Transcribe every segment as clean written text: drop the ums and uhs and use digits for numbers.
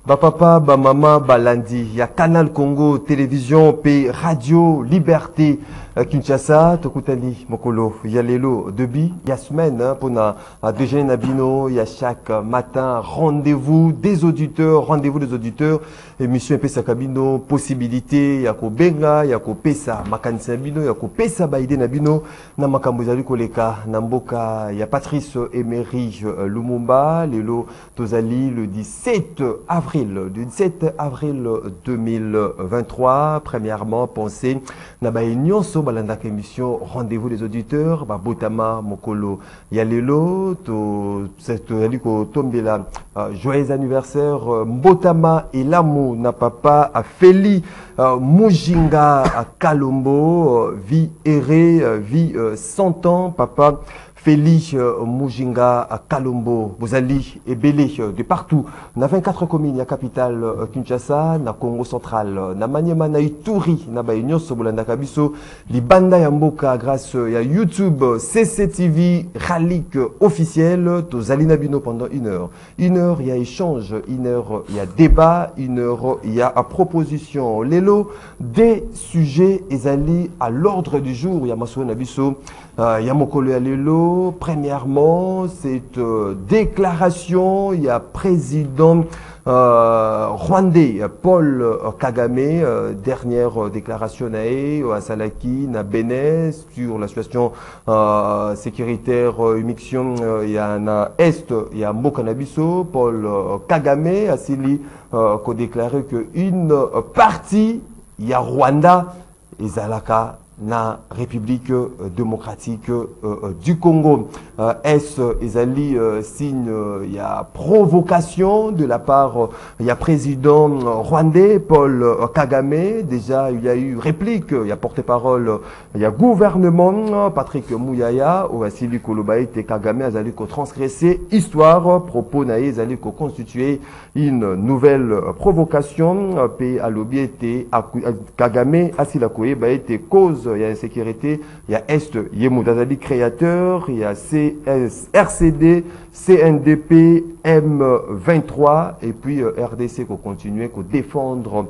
Ba papa, ba maman, ba landi, il y a Canal Congo, télévision, P, radio, Liberté, Kinshasa, Tokutali, Mokolo, il y a Lelo, Debi, il y a semaine, pour na déjeuner Nabino, il y a chaque matin, rendez-vous des auditeurs, émission MP Sakabino, possibilité, il y a ko Benga, il y a ko Pesa, Makanisa Nabino, il y a ko Pesa Baïde Nabino, Namakambozali Koleka, Namboka, il y a Patrice Emery Lumumba, Lelo Tozali, le 17 avril 2023, premièrement, pensez, Naba Union So Balanda émission, rendez-vous des auditeurs, Botama, Mokolo, Yalelo, cette tombela, joyeux anniversaire, Mbotama et l'amour, n'a papa, Feli, Mujinga, Kalombo, vie errée, vie 100 ans, papa, Félix Mujinga à Kalombo, Bozali et Belé de partout. Na 24 communes, la capitale Kinshasa, na Congo central, na Maniema, na Ituri, na Union Sobolanda Kabiso, li banda Yamboka grâce à YouTube, CCTV, Ralik officiel, to Zalina Bino pendant 1 heure. 1 heure, il y a échange, 1 heure, il y a débat, 1 heure, il y a proposition. Lélo, des sujets, Ezali à l'ordre du jour, il y a Masou Nabiso, il y a Mokolo Alelo. Premièrement, cette déclaration, il y a président rwandais Paul Kagame, dernière déclaration à Salaki, à Bénin, sur la situation sécuritaire, émission, il y a un Est, il y a Mokanabiso, Paul Kagame, a Sili, qui a déclaré qu'une partie, il y a Rwanda et Zalaka, na République démocratique du Congo. Est Ezali signe, il y a provocation de la part, il y a président rwandais Paul Kagame, déjà il y a eu réplique, il y a porte-parole, il y a gouvernement Patrick Mouyaya, ou Vassili Kolobaït et Kagame Ezali ko transgressé histoire, propos naïe Ezali ko constituer une nouvelle provocation, P à l'objet Kagame Asilakoye ba été cause, il y a insécurité, il y a Est, Yemudazali créateur, il y a RCD, CNDP, M23, et puis RDC qui continue, qui défendre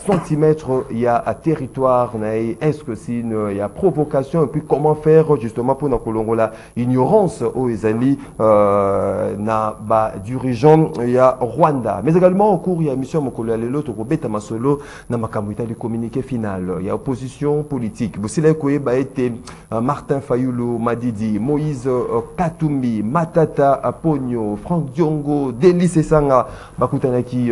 centimètres, il y a territoire, est-ce que c'est il y a provocation, et puis comment faire justement pour nous la ignorance aux Ezali na dirigeant, il y a Rwanda. Mais également au cours, il y a mission Mokolo Alelo, Toko Beta Masolo, na Makamuita du communiqué final, il y a opposition politique. Boussile Koye ba été Martin Fayulu, Madidi, Moïse Katumbi, Matata Aponyo, Franck Diongo, Delis Sanga, Bakutanaki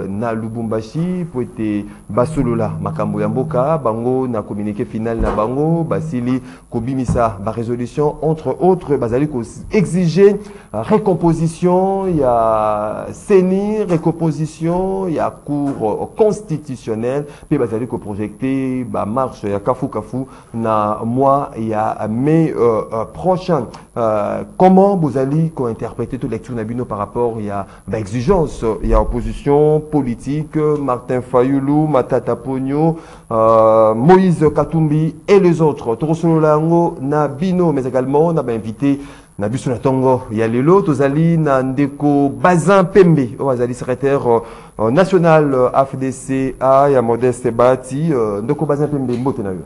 na Lubumbashi, pour être Basolola, Makambo Yamboka, Bango na communiqué final na Bango, Basili Kobimisa, ba résolution entre autres, Bazali ko exiger récomposition, il y a CENI, récomposition, il y a cour constitutionnelle, puis Bazali ko projecté, marche, il y a Kafu na mois, il y a mai prochain. Comment vous allez interpréter toute lecture Nabino par rapport, il y a exigence, il y a opposition politique, Martin Fayulu, Matata Pogno, Moïse Katumbi et les autres. Torosolo Lango, Nabino, mais également on a invité Nabiso Natongo, il y a les lots, Tozali, Nandeko, Bazin Pembe, Ozali secrétaire national AFDCA, il y a Modeste Bati, Ndeko Bazin Pembe, Mbotenayo.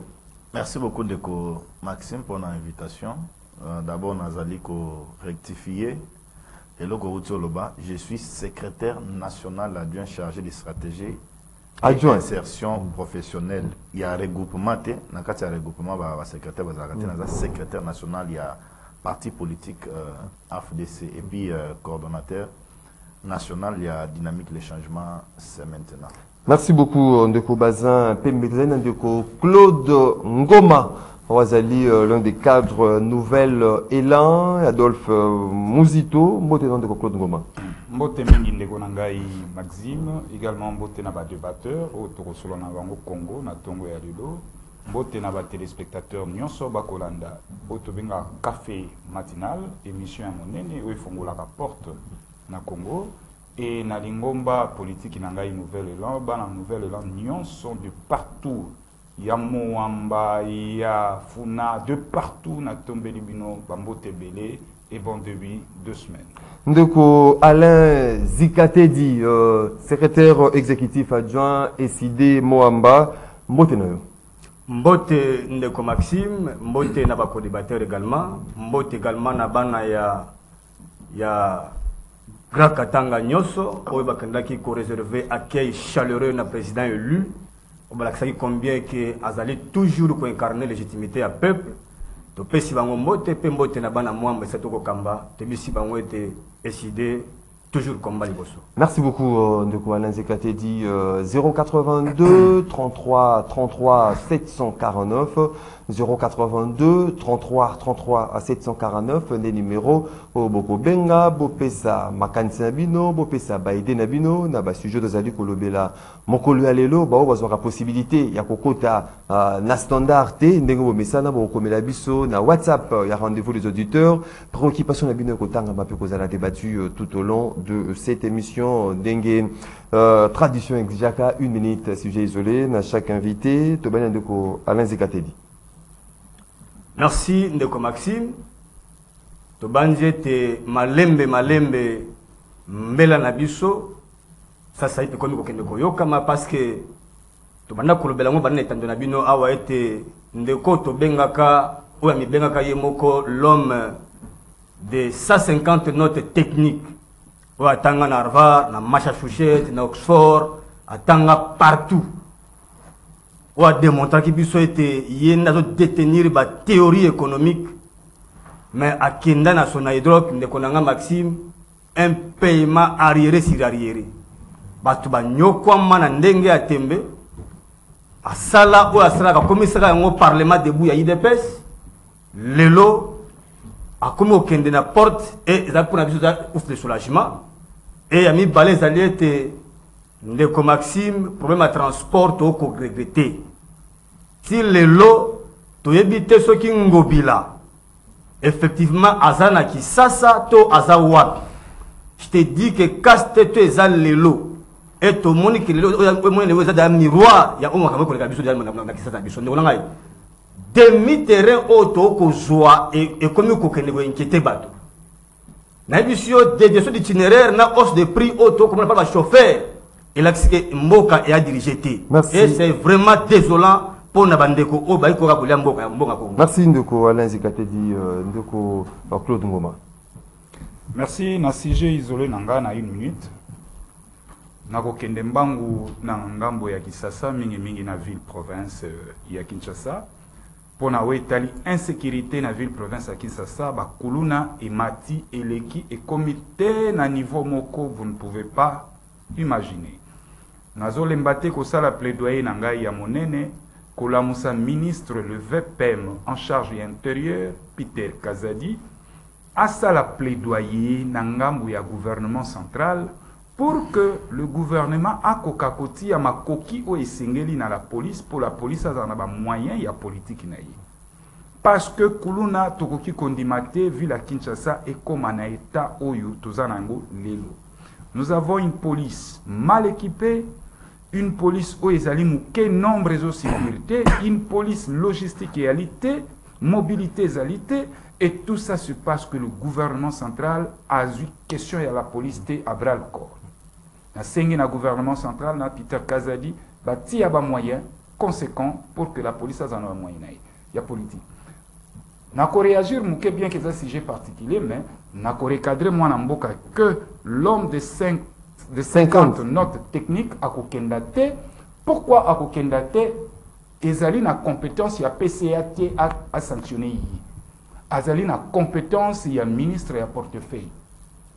Merci beaucoup, Ndeko Maxime, pour l'invitation. D'abord, Nazali ko rectifier. Et là, je suis secrétaire national adjoint chargé de stratégie et insertion professionnelle. Il y a un regroupement, il y a un regroupement, secrétaire national, il y a parti politique AFDC et puis coordonnateur national, il y a dynamique les changements, c'est maintenant. Merci beaucoup, Ndeko Bazin, Pembezen, Ndeko Claude Ngoma. Wazali, l'un des cadres Nouvel Élan, Adolphe Mouzito, Mbote Ndeko Claude Ngoma. Mbote Mingi Ndeko Nangai Maxime, également Mbote Naba débatteur, au Torosolo Navango Congo, na Tongo ya Lilo. Mbote Naba téléspectateur Nyonso Bakolanda, Mbote Benga Café Matinal, émission à Monene, où il faut la porte na Congo. Et na Lingomba politique Nangai Nouvel Élan, na Nouvel Élan, Nyonso de partout. Il y a Moamba, il y a Funa, de partout, na Tombé Libino, Bambote Belé, et bon début de semaine. Ndeko Alain Zikatedi, secrétaire exécutif adjoint SID Moamba, Mbote Nayo. Mbote Ndeko Maxime, Mbote na bako débatteur également, Mbote également na bana ya Grand Katanga Nyoso, oyo bakandaki ko réserver accueil chaleureux na président élu. On va combien que Azali toujours ko incarner légitimité à peuple. To pesi bango Mbote pe Mbote na bana Moamba setoko kamba, te bisi bango était décidé toujours combat liboso. Merci beaucoup Ndeko Alain Zikatedi, 082 33 33 749 082 33 33 à 749 des numéros Boko Benga, Bopesa Makansi Nabino, Bopesa Baide Nabino, Naba sujet de Zali Kolobela, Mokolo Alelo, Bao Bazora possibilité, Yakokota na standard T, Nengo Mesana, Boko Melabiso, na WhatsApp, il y a rendez-vous les auditeurs, préoccupation Nabino Kotanga, Mapé Kozala débattu tout au long de cette émission Dengue. Tradition Exjaka, 1 minute, sujet isolé, na chaque invité, Tobayan Ndeko Alain Zikatedi. Merci Ndeko Maxime. Tobanje te malembe mbela na biso. Sasa ite komi kokende koyokama parce que tobanda kolobela ngo bana etando na bino awa ete ndeko tobengaka oya mibengaka ye moko l'homme de 150 notes techniques. Oya atanga na Harvard, na Massachusetts, na Oxford, atanga partout. On a démontré qu'il y a détenir la théorie économique, mais à Kenda na son hydroc, Maxime, un paiement arriéré sur arriéré. Batuba nyokwa mana ndenge a tembe, a sala ou a sala, comme ça, au parlement debout, il y a IDPS, lelo, a comme au Kenda na porte, et ça pour la ouf de soulagement, et il y a mis balais alliés. Ndeko Maxime, problème à transport au regretté. Si les lots, tu évites ce qui ngobila. Effectivement, azana qui sasa to azawapi. Je te dis que casse tu es les lots. Et tout le monde qui est un miroir, il y a un moment où il y a demi-terrain auto ko joie et comme il faut inquiéter bateau. N'habitude des itinéraires na hausse de prix auto comme on parle chauffeur. Il a dit Mboka et a dirigé. Et c'est vraiment désolant pour Nabandeko. Merci Ndeko Alain Zikatedi, Ndeko Claude Ngoma. Merci. Na sujet isolé nanga na 1 minute. Nako Kendembangu na ngambo ya Kisasa mingi na ville province ya Kinshasa. Pona wetali insécurité na ville province ya Kinshasa ba kuluna et mati eleki et comité na niveau moko vous ne pouvez pas imaginer. Nazole mbate ko sala plaidoyer na ngai ya monene ko la musa ministre le VPM en charge intérieur Peter Kazadi a sala plaidoyer na ngambu ya gouvernement central pour que le gouvernement a kokakoti ya makoki o esengeli na la police pour la police azana ba moyen ya politique na ye. Parce que kuluna tokoki kondimate vu la Kinshasa et comme na état oyo tozanango lelo. Nous avons une police mal équipée, une police où ils allaient mouquer nombre de sécurité, une police logistique et alité, mobilité et alité, et tout ça se passe que le gouvernement central a eu question à la police à bras le corps. Le gouvernement central, Peter Kazadi, il y a des moyens conséquents pour que la police ait un moyen. Il y a politique. N'a pas réagir, bien que c'est un sujet particulier, mais n'a pas recadré moi que l'homme de 50 notes techniques à Kokendate. Pourquoi à Kokendate, Ezali na compétence, il y a PCAT à sanctionner. Ezali na compétence, il y a ministre et à portefeuille.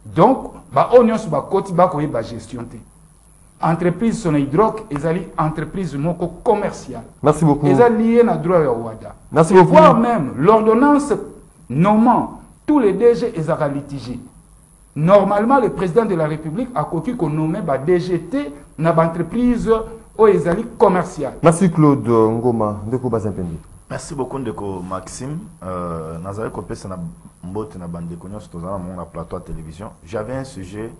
Donc, on y a gestion. Entreprise son hydroc, Ezali entreprise moko commerciale. Merci beaucoup. Ezali lié na droit à Ouada. Merci beaucoup. Voire même l'ordonnance nommant tous les DG Ezara litigés. Normalement, le président de la République a coquille qu'on nommait DGT dans l'entreprise commerciale. Merci Claude Ngoma. Ndeko Bazimpendi. Merci beaucoup Ndeko Maxime. Nazare Kopesa na mbote na bande konyo stozana mon plateau à télévision. J'avais un sujet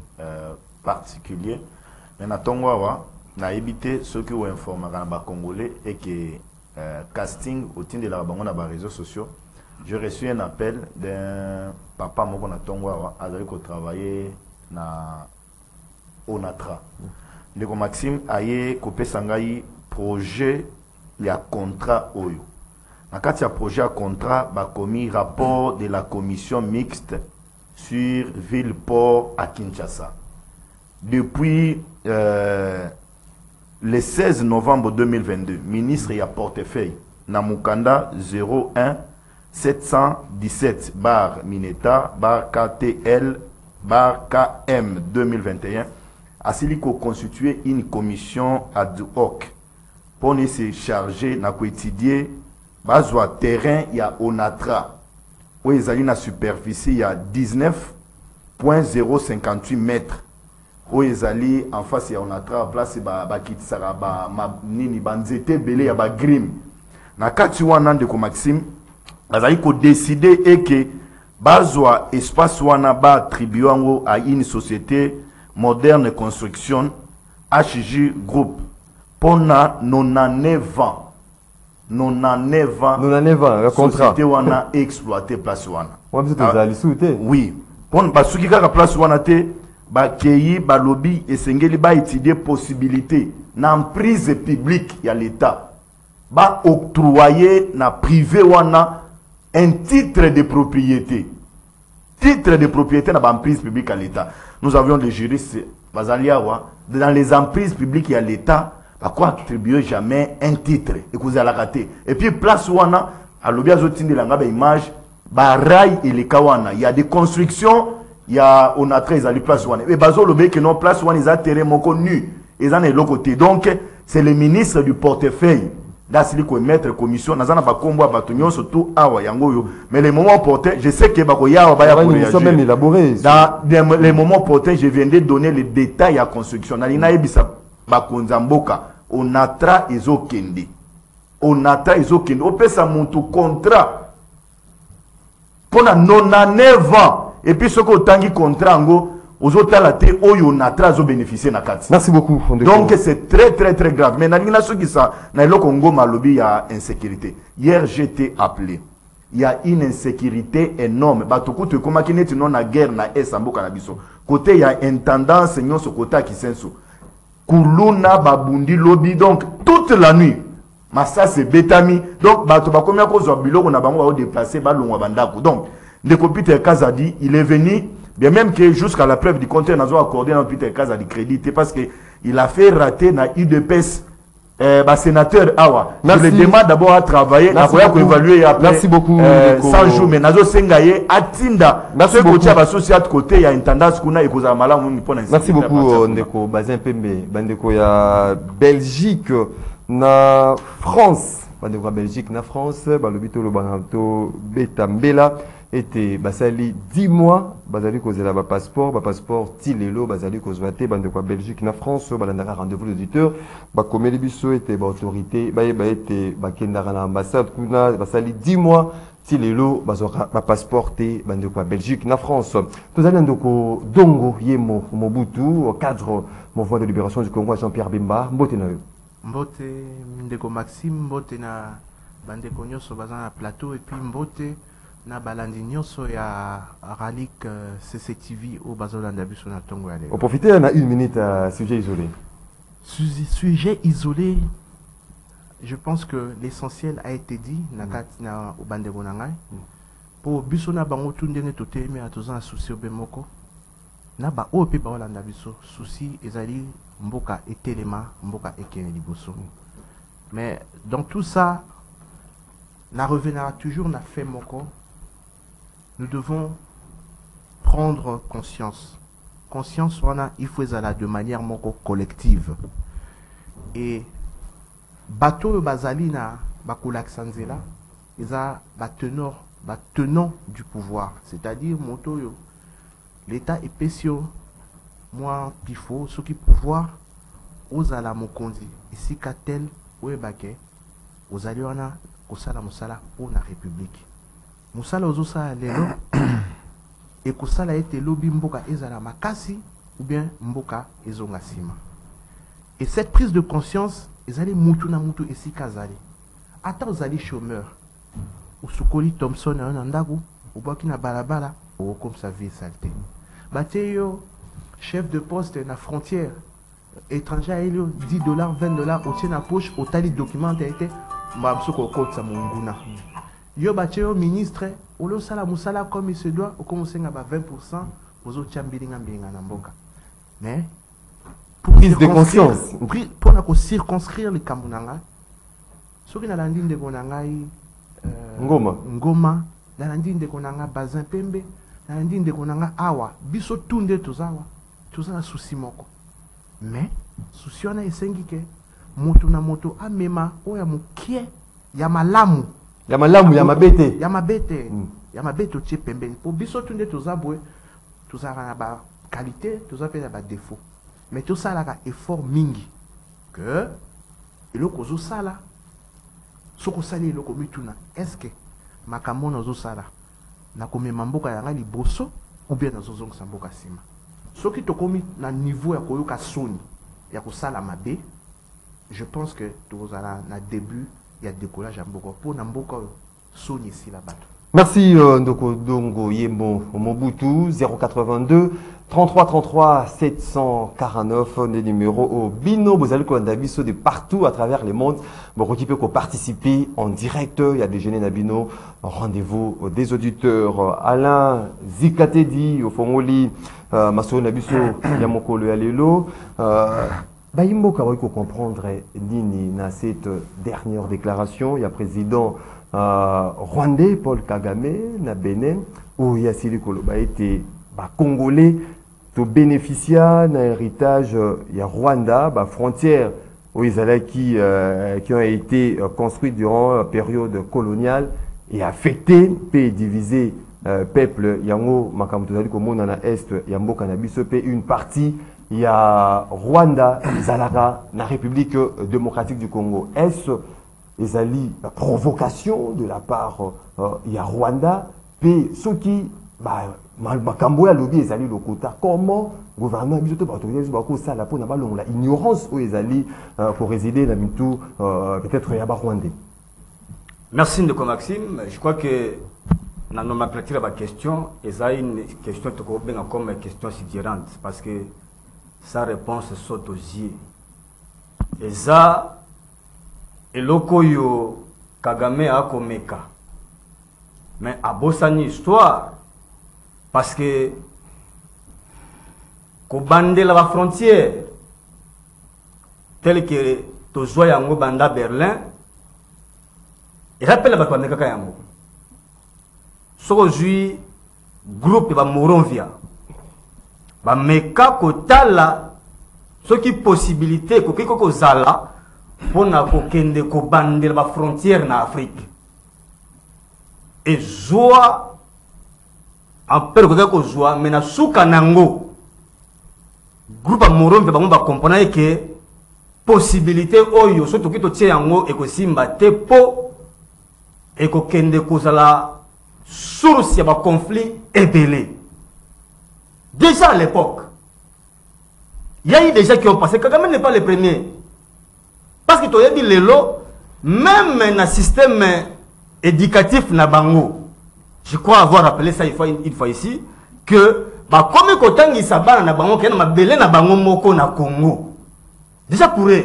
particulier. Mais na tongwa na éviter ceux qui ont informé les Congolais et que casting au sein de la bango na réseaux sociaux j'ai reçu un appel d'un papa moko na Tongwa azali ko travailler na Onatra. Ndeko Maxime aye kopesa ngai projet ya contrat oyo. Na kati ya projet ya contrat ba komi rapport de la commission mixte sur ville-port à Kinshasa. Depuis le 16 novembre 2022, ministre y a portefeuille Namukanda 01 717 bar Mineta bar KTL bar KM 2021 a constitué une commission ad hoc pour se charger na étudier bazwa terrain ya Onatra où ils allaient na superficie il y a 19,058 mètres où ils allaient en face ya Onatra place ba kitisara ba nini banzete belé ya ba grim na kati wana ndeko Maxime azali ko décider et que bazwa espace wana ba attribué à une société moderne construction HJ Group pendant 99 ans. 99 ans, le contrat. Société wana exploité place wana. Oui. Pour basuki kaka place wana te ba keyi ba lobby esengeli ba étudier possibilité na emprise publique ya l'état ba octroyer na privé wana un titre de propriété. Titre de propriété dans l'emprise publique à l'État. Nous avions des juristes, dans les emprises publiques à l'État, pourquoi attribuer jamais un titre et vous allez rater. Et puis, place où on a, à l'objet de la image, rail et les kawana. Il y a des constructions, il y a, on a très à la place où on est. Et bazo l'objet que non, place où on est, terrain mon connu. Ils en est l'autre côté. Donc, c'est le ministre du portefeuille. D'asili ko mettre commission nazana ba kombo ba tunyo surtout awa yango yo mais les moments portés je sais que ba ko ya ba ya pour réagir même élaboré dans les moments portés je viens de donner les détails à construction na lina ebisa ba konzamboka Onatra ezokende opesa muntu contrat pona 99 ans et puis ce ko tangi contrat ngo Ozotalaté oyo Onatra zo bénéficier na kati. Merci beaucoup. Donc c'est très grave. Mais na ceux qui ça na le Congo malobi il y a insécurité. Hier j'étais appelé. Il y a une insécurité énorme. Batuku te koma kineti non na guerre na esamboka na biso. Côté il y a une tendance nyon so kota kisenso. Kuluna babundi lobby donc toute la nuit. Massa c'est betami. Donc bato ba komia ko zo biloko na bango ba déplacer ba longwa bandako. Donc ndeko Peter Kazadi il est venu. Bien même que jusqu'à la preuve du contraire, nous avons accordé à Peter Kaza du crédit parce qu'il a fait rater dans UDPS sénateur Awa. Je le demande d'abord à travailler, à évaluer après. Merci beaucoup. 100 jours, mais Nazo Sengaye, Atinda. Merci beaucoup. Associé de côté, il y a une tendance qu'on a et qu'on a mal. Merci beaucoup, Ndeko Bazin Pembe. Bandeko, il y a Belgique, na France. Bandeko, Belgique, na France. Balobito, le Bananto, Betambela. Était basali 10 mois basali kozela ba passeport tilelo basali kozwate bande kwa Belgique na France balandaka rendez-vous l'auditeur ba komeli biso était ba autorité ba était ba kendaka na ambassade kuna basali 10 mois tilelo bazoka ba passeport te bande kwa Belgique na France tozali ndoko Dongo Yemo Mobutu au cadre mouvement de libération du Congo Jean-Pierre Bemba mbote na yo mbote ndeko Maxime mbote na bande konyoso bazana plateau et puis mbote na balandi nyonso ya Ralik CCTV au bazolanda biso na tongo ya lelo. On profite na une minute à sujet isolé. Sujet isolé, je pense que l'essentiel a été dit na kati na obandeko na ngai. Po biso na bango tundenge toteme atozana souci obemoko. Na ba o pe ba olanda biso souci ezali mboka etelema mboka ekene liboso. Mais dans tout ça na revenera toujours na fait moko. Nous devons prendre conscience. Conscience, il faut aller de manière collective. Et bateau bazali na bakulak sanzela, ils a tenant du pouvoir, c'est-à-dire motoyo. L'État est pétio, moi pifo, ce qui pouvoir, aux ala mokondi. Ici katel ou ebake, aux aliona, kosala musala pour la République. Musala ozosa lelo et kosala ete lobi mboka ezala makasi ou bien mboka ezonga sima. Et cette prise de conscience ezali mutu na mutu esika zali. Ata ozali chômeur, usukoli Thompson na ndaku ubaki na balabala ou comme ça vie salté bateyo chef de poste na frontière étranger il $10 $20 au tient na poche au tali document a été mabsoko kotsa munguna yo bateyo ministre olo sala musala comme il se doit au commencer à 20% aux autres chambilinga mbilinga na mboka mais prise de conscience pour na ko circonscrire les kambunanga soki na landi ndeko na ngai ngoma na landi ndeko na ngai bazin pembe na landi ndeko na ngai awa biso tunde tozawa tozana souci moko mais souci wana esengi ke moto na moto amema oya mukie ya malamu ya mabete ya mabete otie pembeni po biso tunde tozabwe tozala na ba qualité tozape na ba défaut mais tosalaka effort mingi que eloko ozosala soko sali eloko mituna est-ce que makambo nazosala nakomema mboka yanga liboso ou bien nazozongisa mboka nsima soki tokomi na niveau ya koyoka soni ya kosala mabe je pense que tozala na début ya décollage ya mboka mpo na mboka oyo soni esila bato. Merci Ndoko Dongo Yembo Mobutu 082 33 33 749 des numéros au Bino. Vous allez Daviso de partout à travers le monde. Bon, qui peut participer en direct. Il y a des jeunes Nabino. Rendez-vous des auditeurs. Alain Zikatedi au Fongoli, Maso Nabiso Yamoko le Alelo. Baïmbo Kawiko comprendre Nini na cette dernière déclaration. Il y a président Rwandais Paul Kagame na Bénin où Yassili Koloba a été congolais to bénéficia d'un héritage il y a Rwanda frontières où ils allaient qui ont été construites durant la période coloniale et affecté et divisé peuple yango makambo tozali komona na est ya mboka na biso pe une partie il y a Rwanda zalaka na République démocratique du Congo. Est-ce ezali provocation de la part ya Rwanda pe soki makambo ya lobby ezali lokota comment gouvernement biso to autorité bako sala pour na balong la ignorance o ezali pour résider na mitu peut-être ya ba Rwandais. Merci Ndeko Maxime, je crois que na nomenclature ba question ezali une question to ko benga comme question suggérante parce que sa réponse saute aux yeux. Eza eloko yo Kagame akomeka mais abosani histoire parce que kobandela la frontière tel que tozwa yango banda Berlin et rappelle ba kwandeka yango soko jui groupe ba Moronvia ba meka kotala soki possibilité kokiko kozala pona kokende kobandela ba frontière na Afrique et joie en père ko joie mais na suka nango groupe Moronvia bango ba comprendre que possibilité oyo surtout kito tie yango e ko simba te po e ko kende kozala source ya ba conflit ébélé. Déjà à l'époque il y a eu des gens qui ont passé. Kagame n'est pas le premier. Parce que tu as dit lelo, même dans le système éducatif na bango, je crois avoir rappelé ça une fois ici, que comme kotangi sabana na bango kena mabele na bango moko na Congo. Déjà pour eux.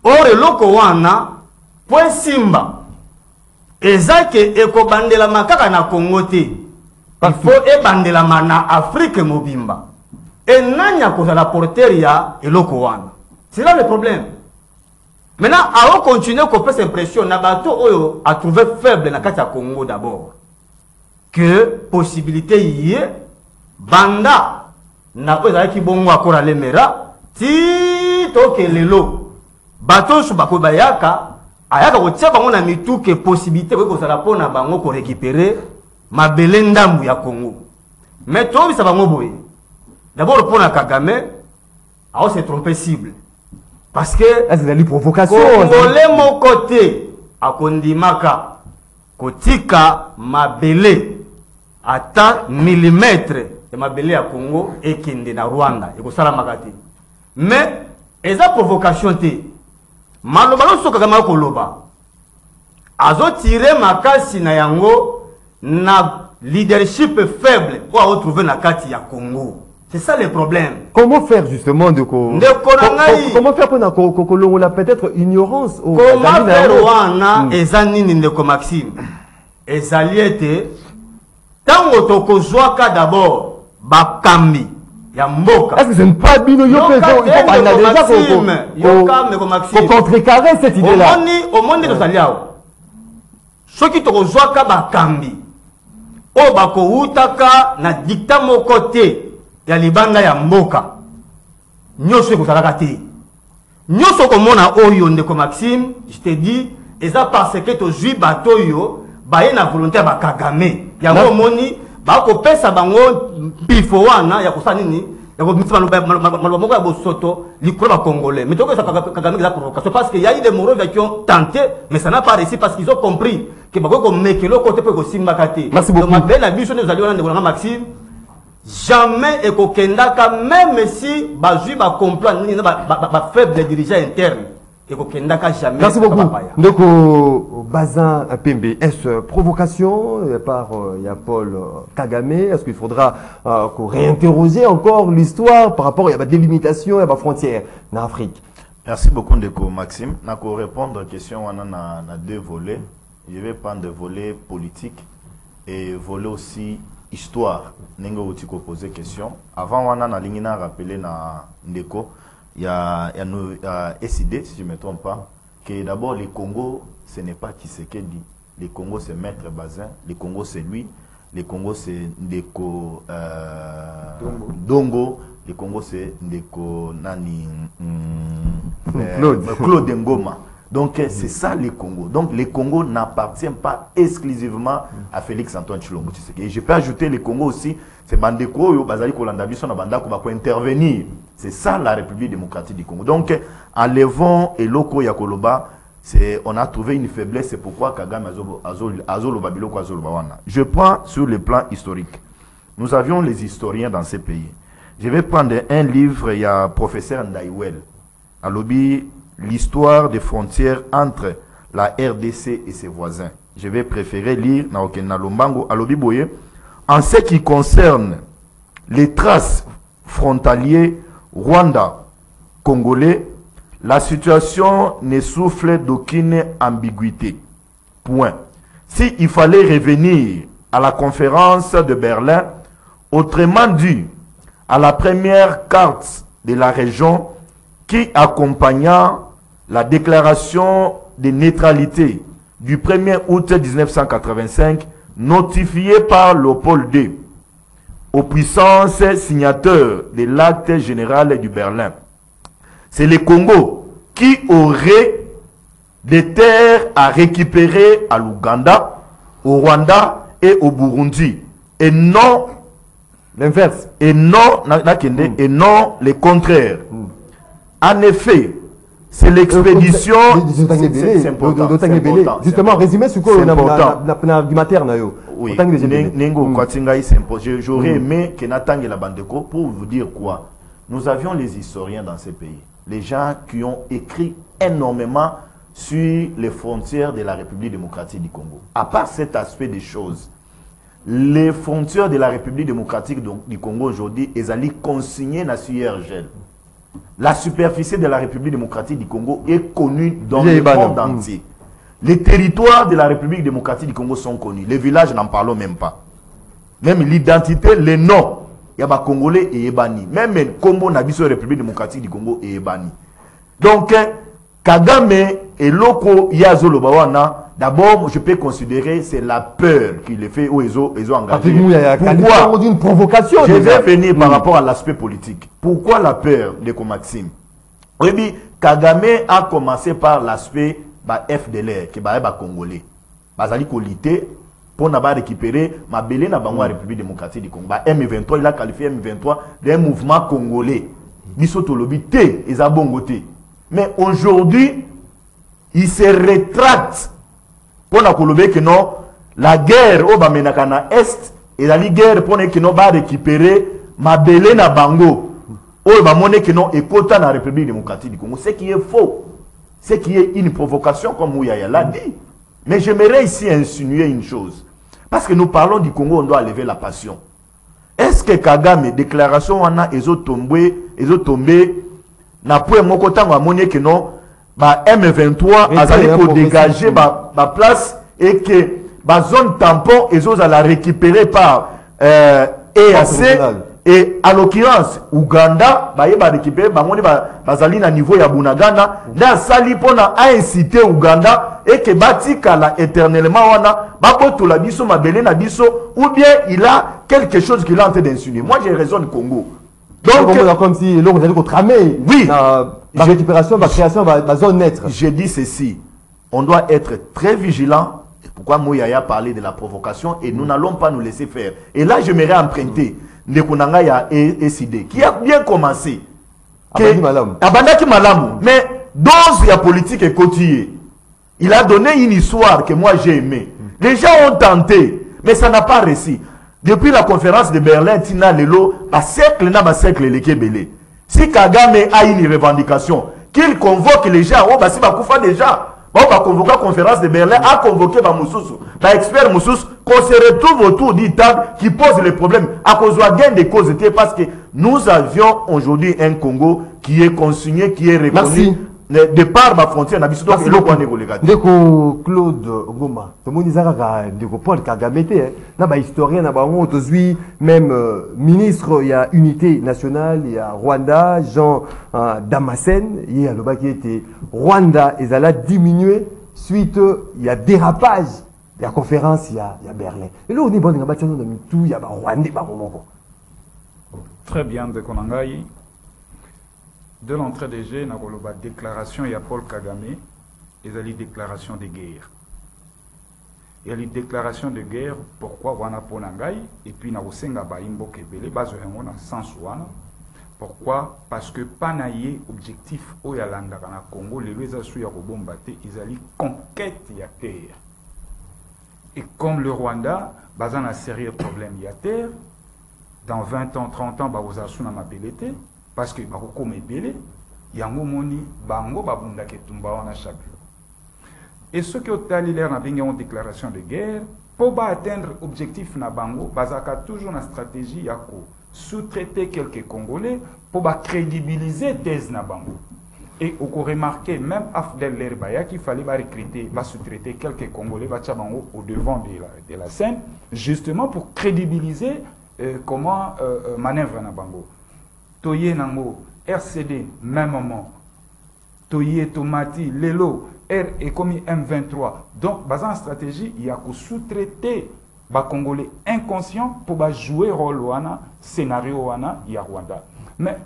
Or eloko wana point simba. Ezake eko bandela makaka na Congo te. Il faut e bandela na Afrique mobimba. Et nanya koza la porteria et l'okowana. C'est là le problème. Maintenant, à continuer qu'on fait cette impression, Nabato Oyo a trouvé faible dans le Congo d'abord. Que possibilité y est, Banda, n'a pas qui bon à quoi les mera, tito que lelo, bateau sous Bako Bayaka, ayaka au tia bango na mitou que possibilité que ça la pona bango pour récupérer ma belenda ya Congo. Mais toi, ça va m'oboyer. D'abord, pour la Kagame, on s'est trompé cible. Parce que, c'est une provocation. Congolais, mon côté, à Kondimaka, Kotika, Mabele, à tant millimètres, et Mabele à Congo, et Kende na Rwanda, et Kosala Makati. Mais, et ça provocation, te, Malobalo, so Kagame Koloba, azo tirer makasi na yango na leadership faible pour retrouver na kati ya Congo. C'est ça le problème. Comment faire justement de comment faire pour la peut-être ignorance au comment faire wana ezanini ndeko Maxime ezaliete tango tokozwaka d'abord bakambi ya mboka. Est-ce que c'est pas bino yo peso il faut déjà contrecarrer cette idée là. Au monde de saliao soki tokozwaka bakambi o bako utaka na dicta moko te ya libanda ya mboka nyoso ekozalaka te nyoso komona oyo ndeko Maxime je te dis eza parce que tozwi bato oyo baye na volonté ya bakagame yango moni bakopesa bango pifo wana ya kosala nini ya komisa maloba moko ya bosoto likolo ba congolais mais toko kagame eza provocation parce qu'il y a eu des Morovia qui ont tenté mais ça n'a pas réussi parce qu'ils ont compris que bako mekelo côté pe ko simbaka te. Merci beaucoup. Donc la biso nous allons ndeko Maxime jamais ekokendaka même si bazui ba complot ni ba faible dirigeant interne ekokendaka jamais. Merci beaucoup. Ndeko Bazin Pembe, est-ce provocation par Paul Kagame? Est-ce qu'il faudra réinterroger encore l'histoire par rapport à la délimitation et à la frontière en Afrique? Merci beaucoup Ndeko Maxime. Je vais répondre à la question on a deux volets. Je vais prendre des volets politiques et volet aussi histoire. Nengo uti ko poser question. Avant on a ligne na rappeler na Ndeko, il y a SID si je me trompe pas, que d'abord le Congo ce n'est pas Tshisekedi. Le Congo c'est Maître Bazin, le Congo c'est lui, le Congo c'est Ndeko Dongo, le Congo c'est Ndeko Nani Claude Ngoma. Donc c'est ça le Congo. Donc le Congo n'appartient pas exclusivement à Félix Antoine Tshilombo Tshisekedi. Et je peux ajouter le Congo aussi, c'est Bandeko yo bazali kolanda biso na banda ko intervenir. C'est ça la République démocratique du Congo. Donc en levant et loko ya koloba, on a trouvé une faiblesse, c'est pourquoi Kagame azolo babiloko azolo bawana. Je prends sur le plan historique. Nous avions les historiens dans ces pays. Je vais prendre un livre, il y a professeur Ndaïwel. À l'objet l'histoire des frontières entre la RDC et ses voisins. Je vais préférer lire na Lombango à l'Obiboye. En ce qui concerne les traces frontaliers Rwanda-Congolais, la situation ne souffle d'aucune ambiguïté. Point. S'il fallait revenir à la conférence de Berlin, autrement dit, à la première carte de la région qui accompagna la déclaration de neutralité du 1er août 1985, notifiée par Léopold II aux puissances signataires de l'acte général du Berlin. C'est le Congo qui aurait des terres à récupérer à l'Ouganda, au Rwanda et au Burundi, et non l'inverse, et non le contraire. En effet, c'est l'expédition. C'est important. Justement, résumé sur quoi on a du matériel. Oui, j'aurais aimé que Natang et la Bandeko pour vous dire quoi. Nous avions les historiens dans ces pays, les gens qui ont écrit énormément sur les frontières de la République démocratique du Congo. À part cet aspect des choses, les frontières de la République démocratique du Congo aujourd'hui, elles allaient consigner la CIRGL. La superficie de la République démocratique du Congo est connue dans le monde entier. Les territoires de la République démocratique du Congo sont connus. Les villages, n'en parlons même pas. Même l'identité, les noms, il y a des Congolais et Ebani. Même le Congo n'a pas la République démocratique du Congo et Ebani. Donc, Kagame et Loko Yazolo Bawana, d'abord, je peux considérer c'est la peur qui les fait où ils ont engagé. Pourquoi d'une provocation? Je vais venir par rapport à l'aspect politique. Pourquoi la peur de Maxime? Oui, Kagame a commencé par l'aspect FDLR, qui est congolais. Bazali Kolité, pour récupérer ma belé na bango République démocratique du Congo. M23, il a qualifié M23 d'un mouvement congolais. Bisotolobité, ils ont bongoté. Mais aujourd'hui, il se rétracte pour que non, la guerre au Bamenakana Est et la guerre pour que non va récupérer ma belé na bango au Bamone que non et quota na République démocratique du Congo. Ce qui est faux, ce qui est une provocation comme Mouyaya l'a dit. Mais j'aimerais ici insinuer une chose. Parce que nous parlons du Congo, on doit lever la passion. Est-ce que Kagame, déclaration, on a, ils ont tombé, n'a pas mon côté, on a monnaie que non, bah, M23, a allé pour dégager, bah, place, et que, bah, zone tampon, ils ont à la récupérer par, EAC, et à l'occurrence, Ouganda, bah, il va récupérer, bah, on est, bah, à niveau ya Bunagana, dans Sali, a incité Ouganda, et que Batikala éternellement, on a, Bakoto la biso, Mabele na biso, ou bien il a quelque chose qu'il a en train d'insinuer. Moi, j'ai raison de Congo. Donc, comme si l'on allait tramé. Oui. La récupération, la création, la zone neutre. J'ai dit ceci. On doit être très vigilant. Pourquoi Mouyaya a parlé de la provocation et nous n'allons pas nous laisser faire. Et là, j'aimerais emprunter Nekunanga ya SID qui a bien commencé. Abandaki Malamu. Mais dans la politique et quotidien, il a donné une histoire que moi j'ai aimée. Les gens ont tenté, mais ça n'a pas réussi. Depuis la conférence de Berlin, Tina Lelo, à cercle n'a cercle les Kébélé. Si Kagame a une revendication, qu'il convoque les gens, oh, bah si Bakoufa déjà, on va convoquer la conférence de Berlin, a convoqué Moussous, l'expert Moussous, qu'on se retrouve autour d'une table qui pose les problèmes à cause de gain des causes, parce que nous avions aujourd'hui un Congo qui est consigné, qui est reconnu. Merci. De par ma frontière, Ndeko Claude Ngoma, tout le monde disait que Paul Kagame était, historien, même ministre, il y a Unité nationale, il y a Rwanda, Jean Damascène, il y a le bas qui était Rwanda, et ça a diminué suite, il y a dérapage, il y a conférence, il y a Berlin. Et là, on est bon, il y a Rwanda, Très bien, de Konangaï. De l'entrée des G, na koloba déclaration il y a Paul Kagame, et une déclaration de guerre. Il y a une déclaration de guerre, pourquoi wana ponangai, et puis na osenga ba imbo kebele, bazo yango na sens wana. Pourquoi? Parce que panaye objectif au yalanda na Congo, les lezasu ya kobombate, ils allaient conquête ya terre. Et comme le Rwanda, bazan a sérieux problème ya terre, dans 20 ans, 30 ans, bazosu na mabelete. Parce que Baroko Mebele, Yango Moni, Bango Babunda Ketumba wana chaque jour. Et ceux qui ont l'air une déclaration de guerre, pour atteindre l'objectif na Bango, Bazaka toujours une stratégie Yako, sous-traiter quelques Congolais pour crédibiliser thèse na Bango. Et on a remarqué, même Afdel Lerbaya, qu'il fallait recruter, sous-traiter quelques Congolais Bango au devant de la scène, justement pour crédibiliser comment manœuvre na Bango. Toye Nango, RCD, même moment. Toye Tomati, Lelo, R et comme M23. Donc, basant en stratégie, il y a que sous-traiter les Congolais inconscients pour jouer rôle wana, scénario wana, il y a Rwanda. Mais,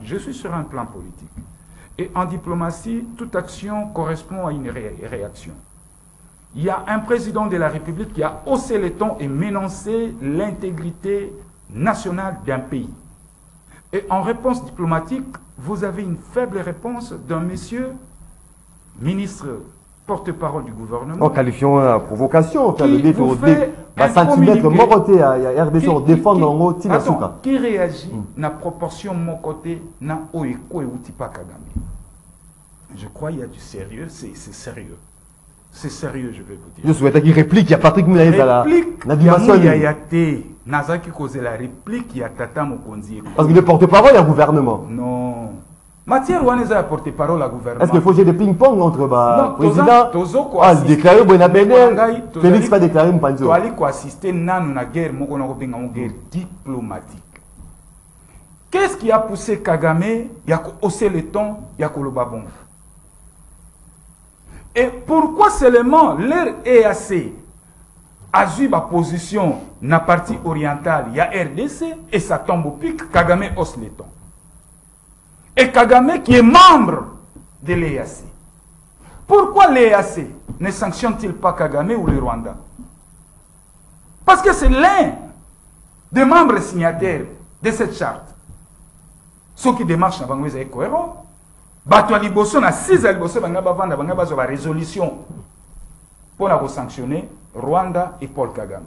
je suis sur un plan politique. Et en diplomatie, toute action correspond à une réaction. Il y a un président de la République qui a haussé les tons et menacé l'intégrité nationale d'un pays. Et en réponse diplomatique, vous avez une faible réponse d'un monsieur, ministre, porte-parole du gouvernement. En qualifiant la provocation, qui le défaut centimètre, mon côté, il y a RDC, on défend dans le qui réagit, na proportion mon côté, na oeko et utipa Kagame. Je crois qu'il y a du sérieux, c'est sérieux. C'est sérieux, je vais vous dire. Je souhaite qu'il réplique, il y a Patrick Moulaïs à la dimension. Il y a Nazaki cause la réplique, il y a Tata Mokonzi. Parce qu'il est porte-parole au gouvernement. Non. Mathieu Rouaneza est porte-parole au gouvernement. Est-ce qu'il faut jouer des ping-pong entre le président il déclaré Bonabene, Félix va déclarer Mpanzo. Tu allais assister à une guerre, une guerre diplomatique. Qu'est-ce qui a poussé Kagame à hausser le ton, à Kolobabon? Et pourquoi seulement leur EAC a eu ma position dans la partie orientale, il y a RDC, et ça tombe au pic, Kagame hausse les tons. Et Kagame qui est membre de l'EAC. Pourquoi l'EAC ne sanctionne-t-il pas Kagame ou le Rwanda? Parce que c'est l'un des membres signataires de cette charte. Ceux qui démarchent dans Bango est cohérent. Bato aliboso na 6 aliboso banga bavanda banga bazo ba résolution pour la sanctionner Rwanda et Paul Kagame.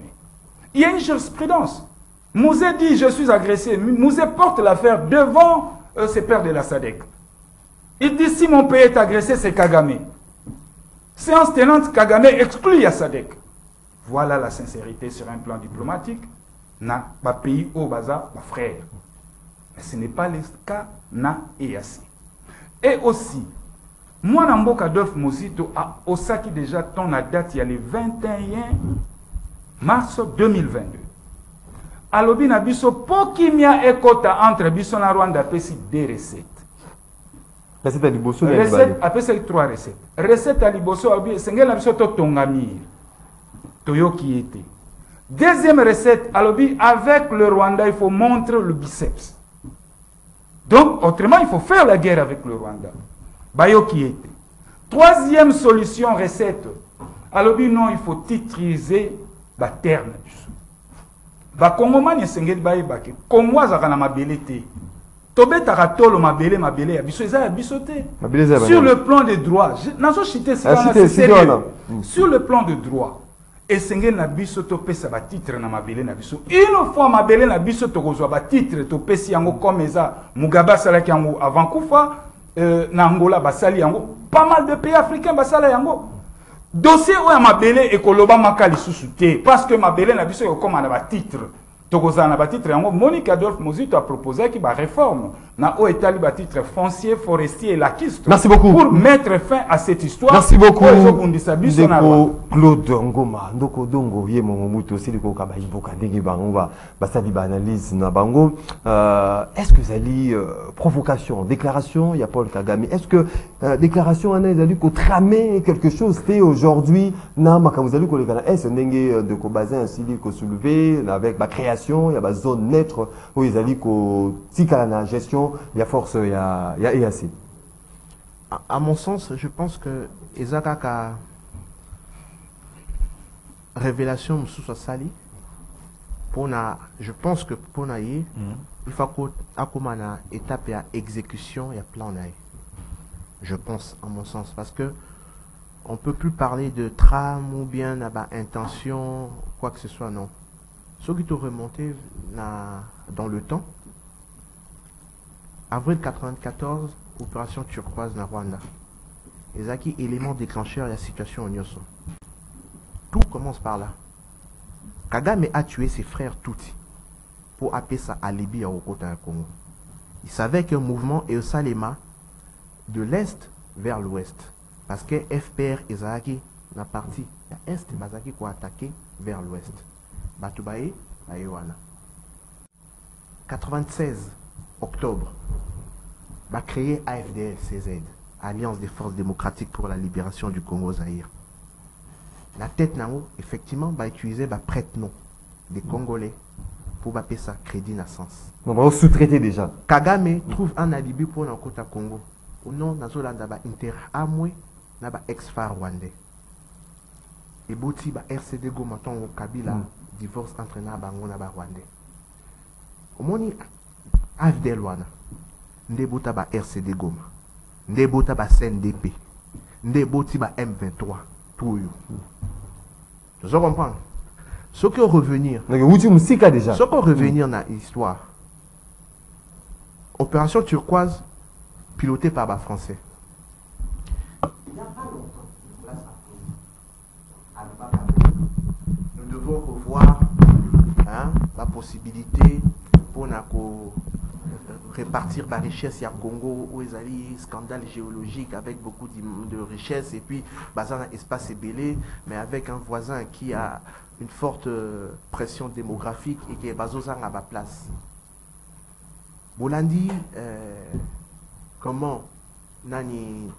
Il y a une jurisprudence. Mouzé dit je suis agressé. Mouzé porte l'affaire devant ses pairs de la SADC. Il dit si mon pays est agressé, c'est Kagame. Séance tenante, Kagame exclut Yassadek. Voilà la sincérité sur un plan diplomatique. Na, ba pays au baza, ba frère. Mais ce n'est pas le cas na et Yassi. Et aussi, moi, Nambo Adolphe Mosito a Osaki déjà ton la date, il y a le 21 mars 2022. Alobi na biso pokimia ekota entre biso na Rwanda pesi des recettes. Recette à Liboso, Recette apesa 3 recettes. Recette à Liboso alobi sengel na biso to tongamir. Toyoki était. Deuxième recette alobi avec le Rwanda il faut montrer le biceps. Donc autrement il faut faire la guerre avec le Rwanda. Bayoki était. Troisième solution recette. Alobi non il faut titriser ba terme. Ba Congomani esengeli bayebake Congo azaka mabele te. Tobetaka tolo mabele ya biso eza ya biso te. Sur le plan des droits, nazo chité sur le plan de droit, esengeli na biso topesa ba titre na mabele na biso. Une fois mabele na biso tokozwa ba titre topesi yango comme eza Mugabe asalaki yango avant kufa na Angola basali yango. Pas mal de pays africains basala yango. Dossier ou mabele ekoloba makali susute parce que mabele na biso yo comme na ba titre tokoza na ba titre yango Monique Adolphe Mosito a proposé qui ba réforme na o etali ba titre foncier forestier et laquiste. Merci beaucoup pour mettre fin à cette histoire. Merci beaucoup Claude Ngoma ndoko dongo ye momuto sili ko ka ba iboka ndenge bango ba basali ba analyse na bango est-ce que zali provocation déclaration il y a Paul Kagame est-ce que déclaration ana ezali ko tramer quelque chose fait aujourd'hui na makamuzali ko lekana est-ce ndenge de ko bazin sili ko soulever avec ba création il y a ba zone neutre où ezali ko tikala na gestion il y a force il y a EAC. À mon sens, je pense que Ezaka révélation sous sali pour je pense que pour il faut qu'on a étape à exécution et à plan je pense à mon sens parce que on peut plus parler de trame ou bien intention quoi que ce soit non. Ce qui te remonté dans le temps avril 94 opération turquoise na Rwanda. Ezaki élément déclencheur de la situation au Nyoso. Tout commence par là. Kagame a tué ses frères Tutsi pour appeler ça alibi à Okota Congo. Il savait qu'un mouvement est au Salema de l'est vers l'ouest. Parce que FPR Ezaki la partie est Bazaki pour attaquer vers l'ouest. Batubaye Ayewana. 96 octobre. Va créer AFDL-CZ, Alliance des forces démocratiques pour la libération du Congo-Zaïre. La tête Nao, effectivement, va utiliser prête-nom des Congolais pour payer ça crédit naissance. On va sous-traiter déjà. Kagame trouve un alibi pour le Kota Congo. Au nom de la Inter-Amwe, na ex-phare rwandais. Et Boti, RCD Goma, au Kabila, divorce entre Nabango et Rwandais. Au moni AFDL wana. Ndebota ba RCD Goma, ndebota ba CNDP, ndeboti ba M23, tout yo. Tu vas comprendre. Ce qui revenir. Déjà. Ce qui revenir dans l'histoire. Opération turquoise pilotée par les Français. Il n'y a pas longtemps. Nous devons revoir la possibilité pour répartir la richesse à Congo où il y a un scandale géologique avec beaucoup de richesses et puis dans un espace ébélé mais avec un voisin qui a une forte pression démographique et qui est basé à la place. Bolandi, comment Nani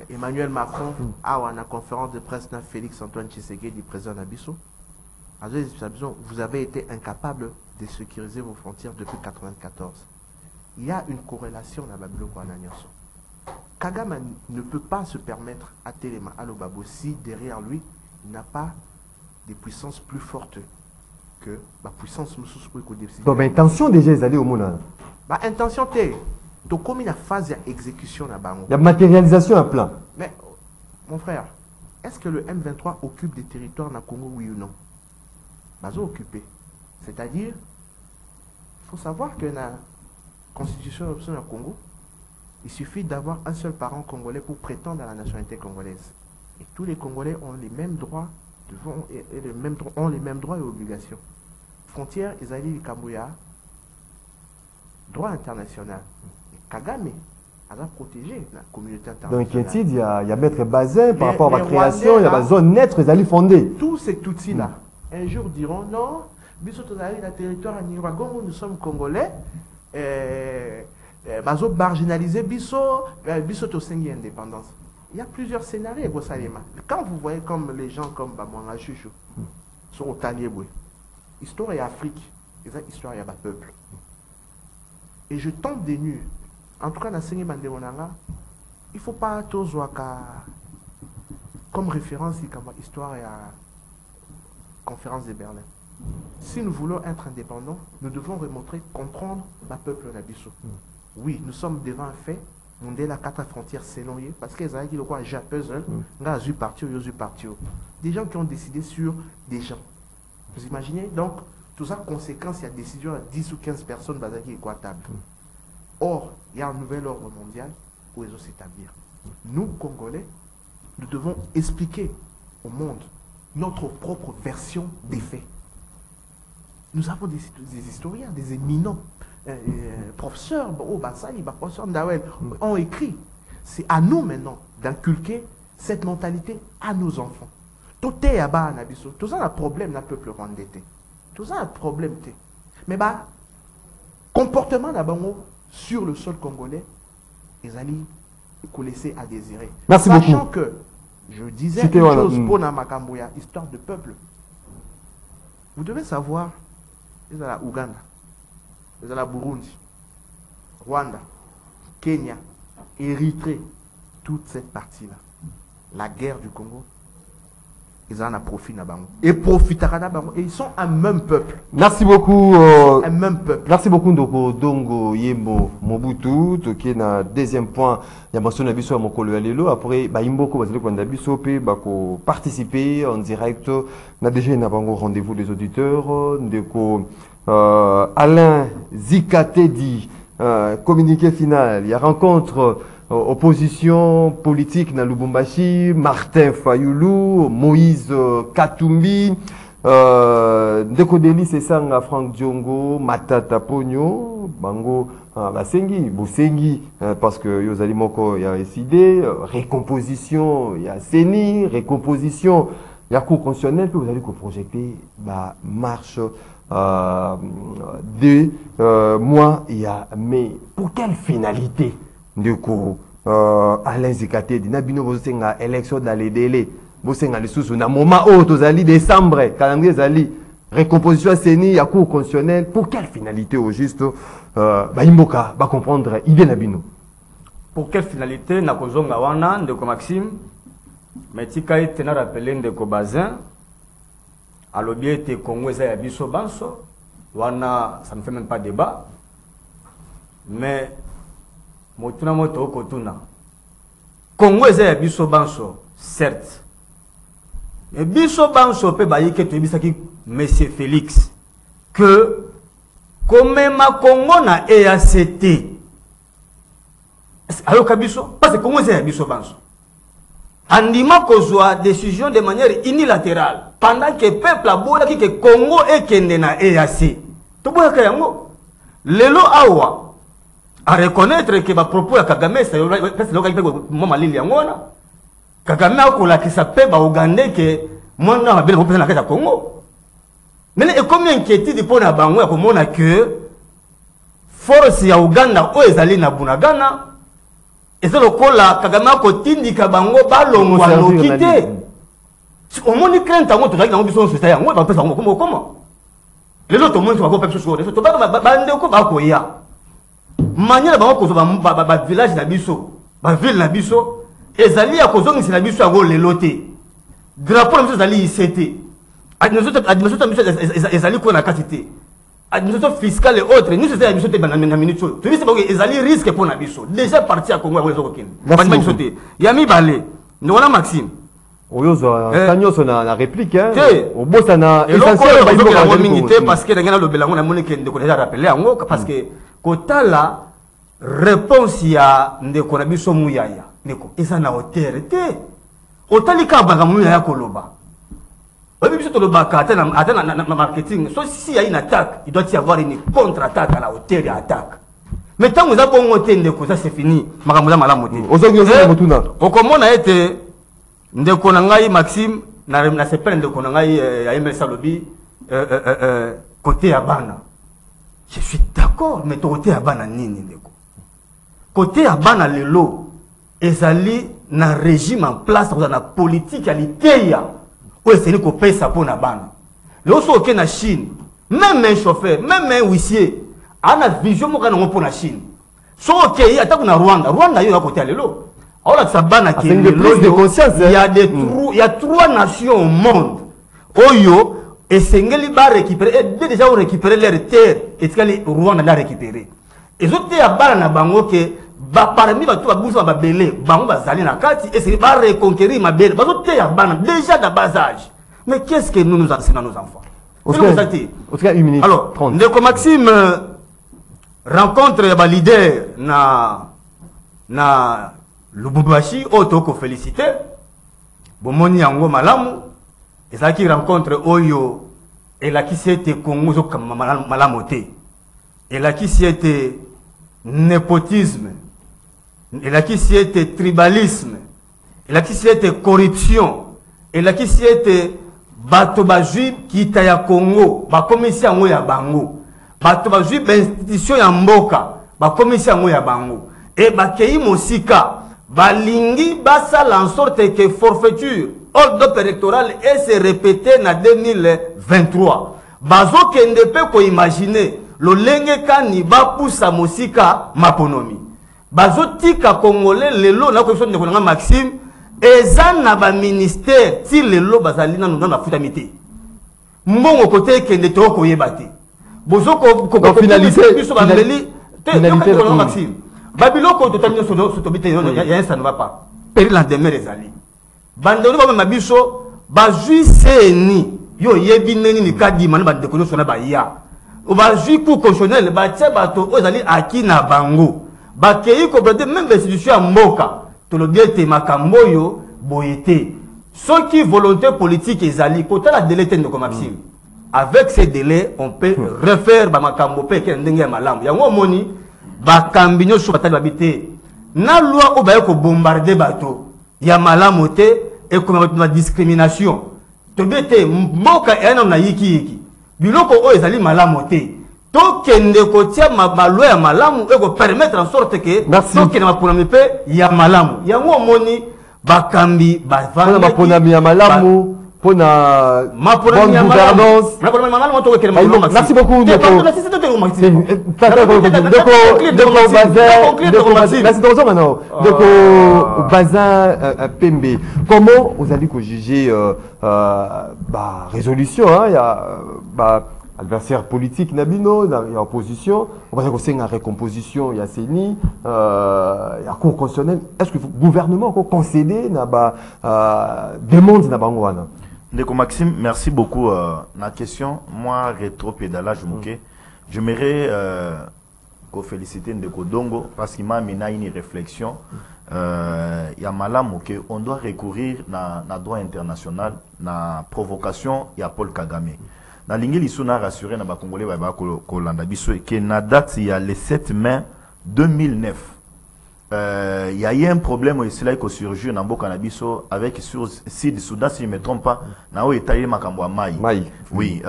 Emmanuel Macron a une conférence de presse na Félix Antoine Tshisekedi, président d'Abisso. Vous avez été incapable de sécuriser vos frontières depuis 1994. Il y a une corrélation dans Babylone. Kagame ne peut pas se permettre à Téléma Alobabo si derrière lui il n'a pas des puissances plus fortes que la puissance donc intention déjà est allée au monde. Intention t'es donc comme une phase d'exécution là-bas. Il y a matérialisation à plan. Mais mon frère, est-ce que le M23 occupe des territoires dans le Congo, oui ou non? Bazo occupé. C'est-à-dire, il faut savoir que la constitution du Congo, il suffit d'avoir un seul parent congolais pour prétendre à la nationalité congolaise. Et tous les Congolais ont les mêmes droits ont les mêmes droits et obligations. Frontières, ils allaient les Kambuya, droit international. Et Kagame, elle a protégé la communauté internationale. Donc, il y a Maître Bazin par rapport à la création, il y a la zone neutre, ils allaient fonder. Tous ces outils-là, un jour diront non, Biso Tozali, la territoire à Niragongo, nous sommes Congolais, Bazo marginalisé Biso, Biso Tosengi indépendance. Il y a plusieurs scénarios, quand vous voyez comme les gens comme Bamwanga Chouchou sont au Taliéboué, histoire et Afrique, histoire et peuple. Et je tombe des nues. En tout cas, dans le Mandémonanga, il ne faut pas tout comme référence histoire et conférence de Berlin. Si nous voulons être indépendants, nous devons remontrer, comprendre le peuple Nabiso. Oui, nous sommes devant un fait. On est la quatre frontières s'éloigner parce qu'ils ont dit le quoi puzzle, des gens qui ont décidé sur des gens. Vous imaginez? Donc, tout ça, conséquence, il y a décision à 10 ou 15 personnes basées qui est table. Or, il y a un nouvel ordre mondial où ils vont s'établir. Nous, Congolais, nous devons expliquer au monde notre propre version des faits. Nous avons des historiens, des éminents professeurs, professeurs Ndawel ont écrit. C'est à nous maintenant d'inculquer cette mentalité à nos enfants. Tout est à bas, tout ça un problème dans le peuple rwandais. Tout ça un problème. Mais comportement d'abord sur le sol congolais, ils allaient laisser à désirer. Merci Sachant beaucoup. Que je disais une chose pour Namakamboya, histoire de peuple. Vous devez savoir, ils sont à Ouganda, ils sont à Burundi, Rwanda, Kenya, Érythrée, toute cette partie-là. La guerre du Congo, ils en ont profité là-bas. Et profitent là-bas. Et ils sont un même peuple. Merci beaucoup. Un même peuple. Merci beaucoup Ndoko Dongo Yembo Mobutu. Toki na deuxième point. Il y a mention d'abisso à Mokolo Yalelo. Après, Imboko Basile Kwandabiso pe bako participer en direct. Na déjà na bango rendez-vous des auditeurs. Ndeko Alain Zikatedi communiqué final. Il y a rencontre. Opposition politique dans Lubumbashi, Martin Fayoulou, Moïse Katumbi, Ndekodeli Sesanga, Franck Diongo, Matata Pogno, Bango Basengi, Bosengi, parce que Yozali Moko y a décidé, récomposition, il y a CENI, récomposition, il y a cours constitutionnel, puis vous allez projeter marche de mois, il y a, mais pour quelle finalité? Du coup, Alain Zikate dit Nabino Bosenga élection dans les délais. Bosenga les sous na moment où tozali décembre, calendrier zali récomposition CENI à cours constitutionnel. Pour quelle finalité au juste Imboka va comprendre idée Nabino. Pour quelle finalité na kozonga wana ndeko Maxime mais tika ete na rappeler ndeko Bazin à l'objet Congo za ya biso banso wana ça ne fait même pas débat mais Motuna moto okotuna. Congo eza ya biso banso, certes. Mais biso banso pe bayi ke tebisaki Monsieur Félix que comme ma Congo na EACT. Alors kabiso parce que Congo eza ya biso banso. Andima kozwa décision de manière unilatérale pendant que peuple abola ki que Congo ekende na EAC. Toboya ka yango. Lelo awa à reconnaître que ma propos à Kagame c'est le moment malili yangona Kagame akola ki sape ba Ougandais que moi na belle représenter la carte Congo mais et combien inquiétude pour na bango ya komona que force ya Uganda o ezali na Bunagana ezalo lokola Kagame akotindika bango balongwa lokite au moni crainte ngo tozali na biso société yango ba pesa ngo comment les autres monde va ko pesa so to ba ndeko ba ko ya manière ba ko ba village na biso ba ville na biso ezali ya kozongisa na biso yango lelote drapeau na biso ezali ICT administration ezali ko na quantité administration fiscale et autres nous c'est la biso te na minute to biso ba ezali risque pour na biso déjà parti à Congo ya ko kende ba biso te ya mibale ndona Maxime Oyozo kanyoso na réplique hein au bossa na essentiel ba ibo minute parce que ngana lobela ngona moni ke ndeko déjà rappeler yango parce que kotala réponse ya ndeko na biso muyaya ndeko eza na hauteur te Otalika bagamu ya koloba. Oui, mais le marketing, s'il y a une attaque, il doit y avoir une contre-attaque à la hauteur de l'attaque. Mais tant que vous avez un mot, ça c'est fini. Au comment on a été Ndekonangai Maxime, na sepel Ndekonangai Aimel Salobi, côté Abana. Je suis d'accord, mais côté Abana nini ndeko. Côté Abana lelo, ezali na régime en place dans la politique à l'Iteya. Où est-ce qu'on paye ça pour Nabana? Lorsqu'on est en Chine, même un chauffeur, même un huissier, a une vision pour la Chine. So ok, il y a un Rwanda. Rwanda, il y a un côté à l'élo. Alors, ça banne qui de conscience. Il y a des trous, il y a 3 nations au monde. Oyo, et Sengeli va récupérer, déjà on récupérer leur terre, et que Rwanda l'a récupéré. Et les autres, il y a Bana Bango qui parmi les trois bouffes à Belé, Bango va salir dans la carte, et c'est va reconquérir ma belle. Déjà de bas âge. Mais qu'est-ce que nous nous enseignons à nos enfants? Une minute. Alors, Ndeko Maxime rencontre les leaders na Lubumbashi, auto félicité. Bomoni Yango Malamu, et ça qui rencontre Oyo, et là qui c'était Congo Malamoté, et là qui c'était népotisme, et là qui c'était tribalisme, et là qui c'était corruption, et là qui c'était Batobajuib qui t'a ya Congo, ba commission ya Bango, Batobajuib institution ya Mboka, ba commission ya Bango, et ba kei Mosika, ba lingi basa en sorte que forfaiture, ordre électoral et se répété en 2023. Bazo kende pe ko imaginer, lo lenge kani ba poussa Mosika maponomi. Bazo tika Congolais lelo na question de Maxime, ezan na ba ministère ti lelo bazali na nous na futamité. Mbongo côté kende to ko yebate. Bozo ko finalité Maxime. Babiloko totalement sotobité ya ça ne va pas. Péril en demeure ezali. Bandoni ba mabiso ba juise ni yo yebi neni ni kadi manu ba déconner sona ba ya. O ba ju pour constitutionnel ba tia bato ozali aki na bango. Ba kei ko brade même institution ya mboka. To le bien te makambo yo boyete. Ceux qui volonté politique ezali kota la délai de Maxime. Avec ces délais on peut refaire ba makambo pe ke ndenge ya malamu. Yango moni ba kambinyo so batali babité. Na loi o ba ko bombarder bato. Ya malamu te et comme la discrimination. Tobete mboka ena na yiki. Biloko o ezali malamu te. To kende ko tia maloi ya malamu e ko permettre en sorte que to kende maponami pe ya malamu. Yango moni bakambi ba vanga maponami ya malamu pona bonne gouvernance. Merci beaucoup. Bazin Pembe. Comment vous allez juger résolution? Il y a adversaire politique Nabino, il y a opposition. On va dire que c'est une récomposition, il y a CENI, il y a cour constitutionnelle. Est-ce que le gouvernement a concédé demande Nabangwana? Ndeko Maxime, merci beaucoup. La question, moi, rétro-pédalage, j'aimerais féliciter Ndeko Dongo parce qu'il m'a amené une réflexion. Il y a malam on doit recourir à droit international, à provocation, il y a Paul Kagame. Dans l'ingénieur, il a rassuré na Congolais que na date, il y a le 7 mai 2009. Il y a eu un problème aussi là qui surgit dans Mboka Nabiso avec Sud Soudan, si je ne me trompe pas, dans Italie Makambo Maï. Oui,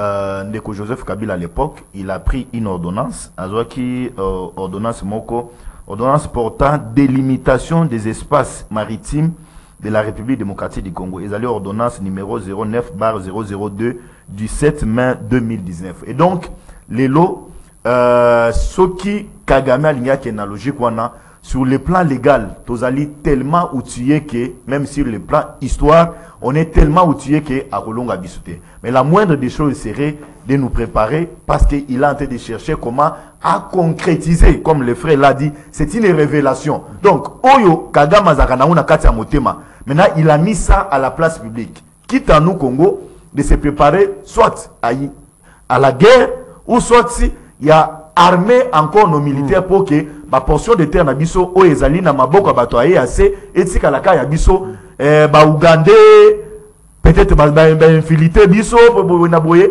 Ndeko Joseph Kabila à l'époque, il a pris une ordonnance, ordonnance Moko, ordonnance portant délimitation des espaces maritimes de la République démocratique du Congo. Ils allaient ordonnance numéro 09/002 du 7 mai 2019. Et donc, les lots, ce qui Kagame a ligne qui est logique, sur le plan légal, tous allez tellement outillés que, même sur le plan histoire, on est tellement outillés que à Rolonga bisouté. Mais la moindre des choses serait de nous préparer parce qu'il a en train de chercher comment à concrétiser, comme le frère l'a dit, c'est une révélation. Donc, Oyo Kagame Zakanaouna Katia Motema, maintenant il a mis ça à la place publique. Quitte à nous, Congo, de se préparer soit à la guerre, ou soit si il y a armé encore nos militaires pour que ma portion de terre na biso o ezali na maboko bato aye assez etika la ka ya biso Ougandais, peut-être infiltré biso na boye.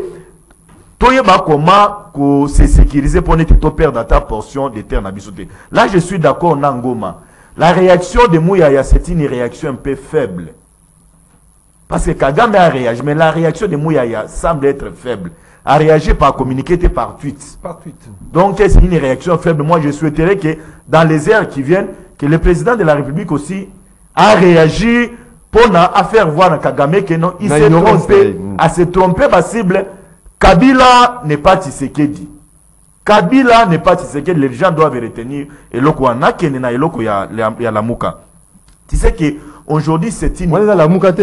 Toyeba comment se sécuriser pour ne pas perdre ta portion de terre na biso. Là je suis d'accord Nangoma. La réaction de Mouyaya c'est une réaction un peu faible. Parce que Kagame a réagi, mais la réaction de Mouyaya semble être faible. A réagi par communiqué par tweet. Donc c'est une réaction faible. Moi je souhaiterais que dans les heures qui viennent, que le président de la République aussi a réagi pour faire voir à Kagame que non, il s'est trompé. À se tromper ma cible. Kabila n'est pas Tshisekedi. Kabila n'est pas Tshisekedi. Les gens doivent retenir. Et loko anakene et loko ya la muka. Tu sais que aujourd'hui c'est une. Il y a la muka te.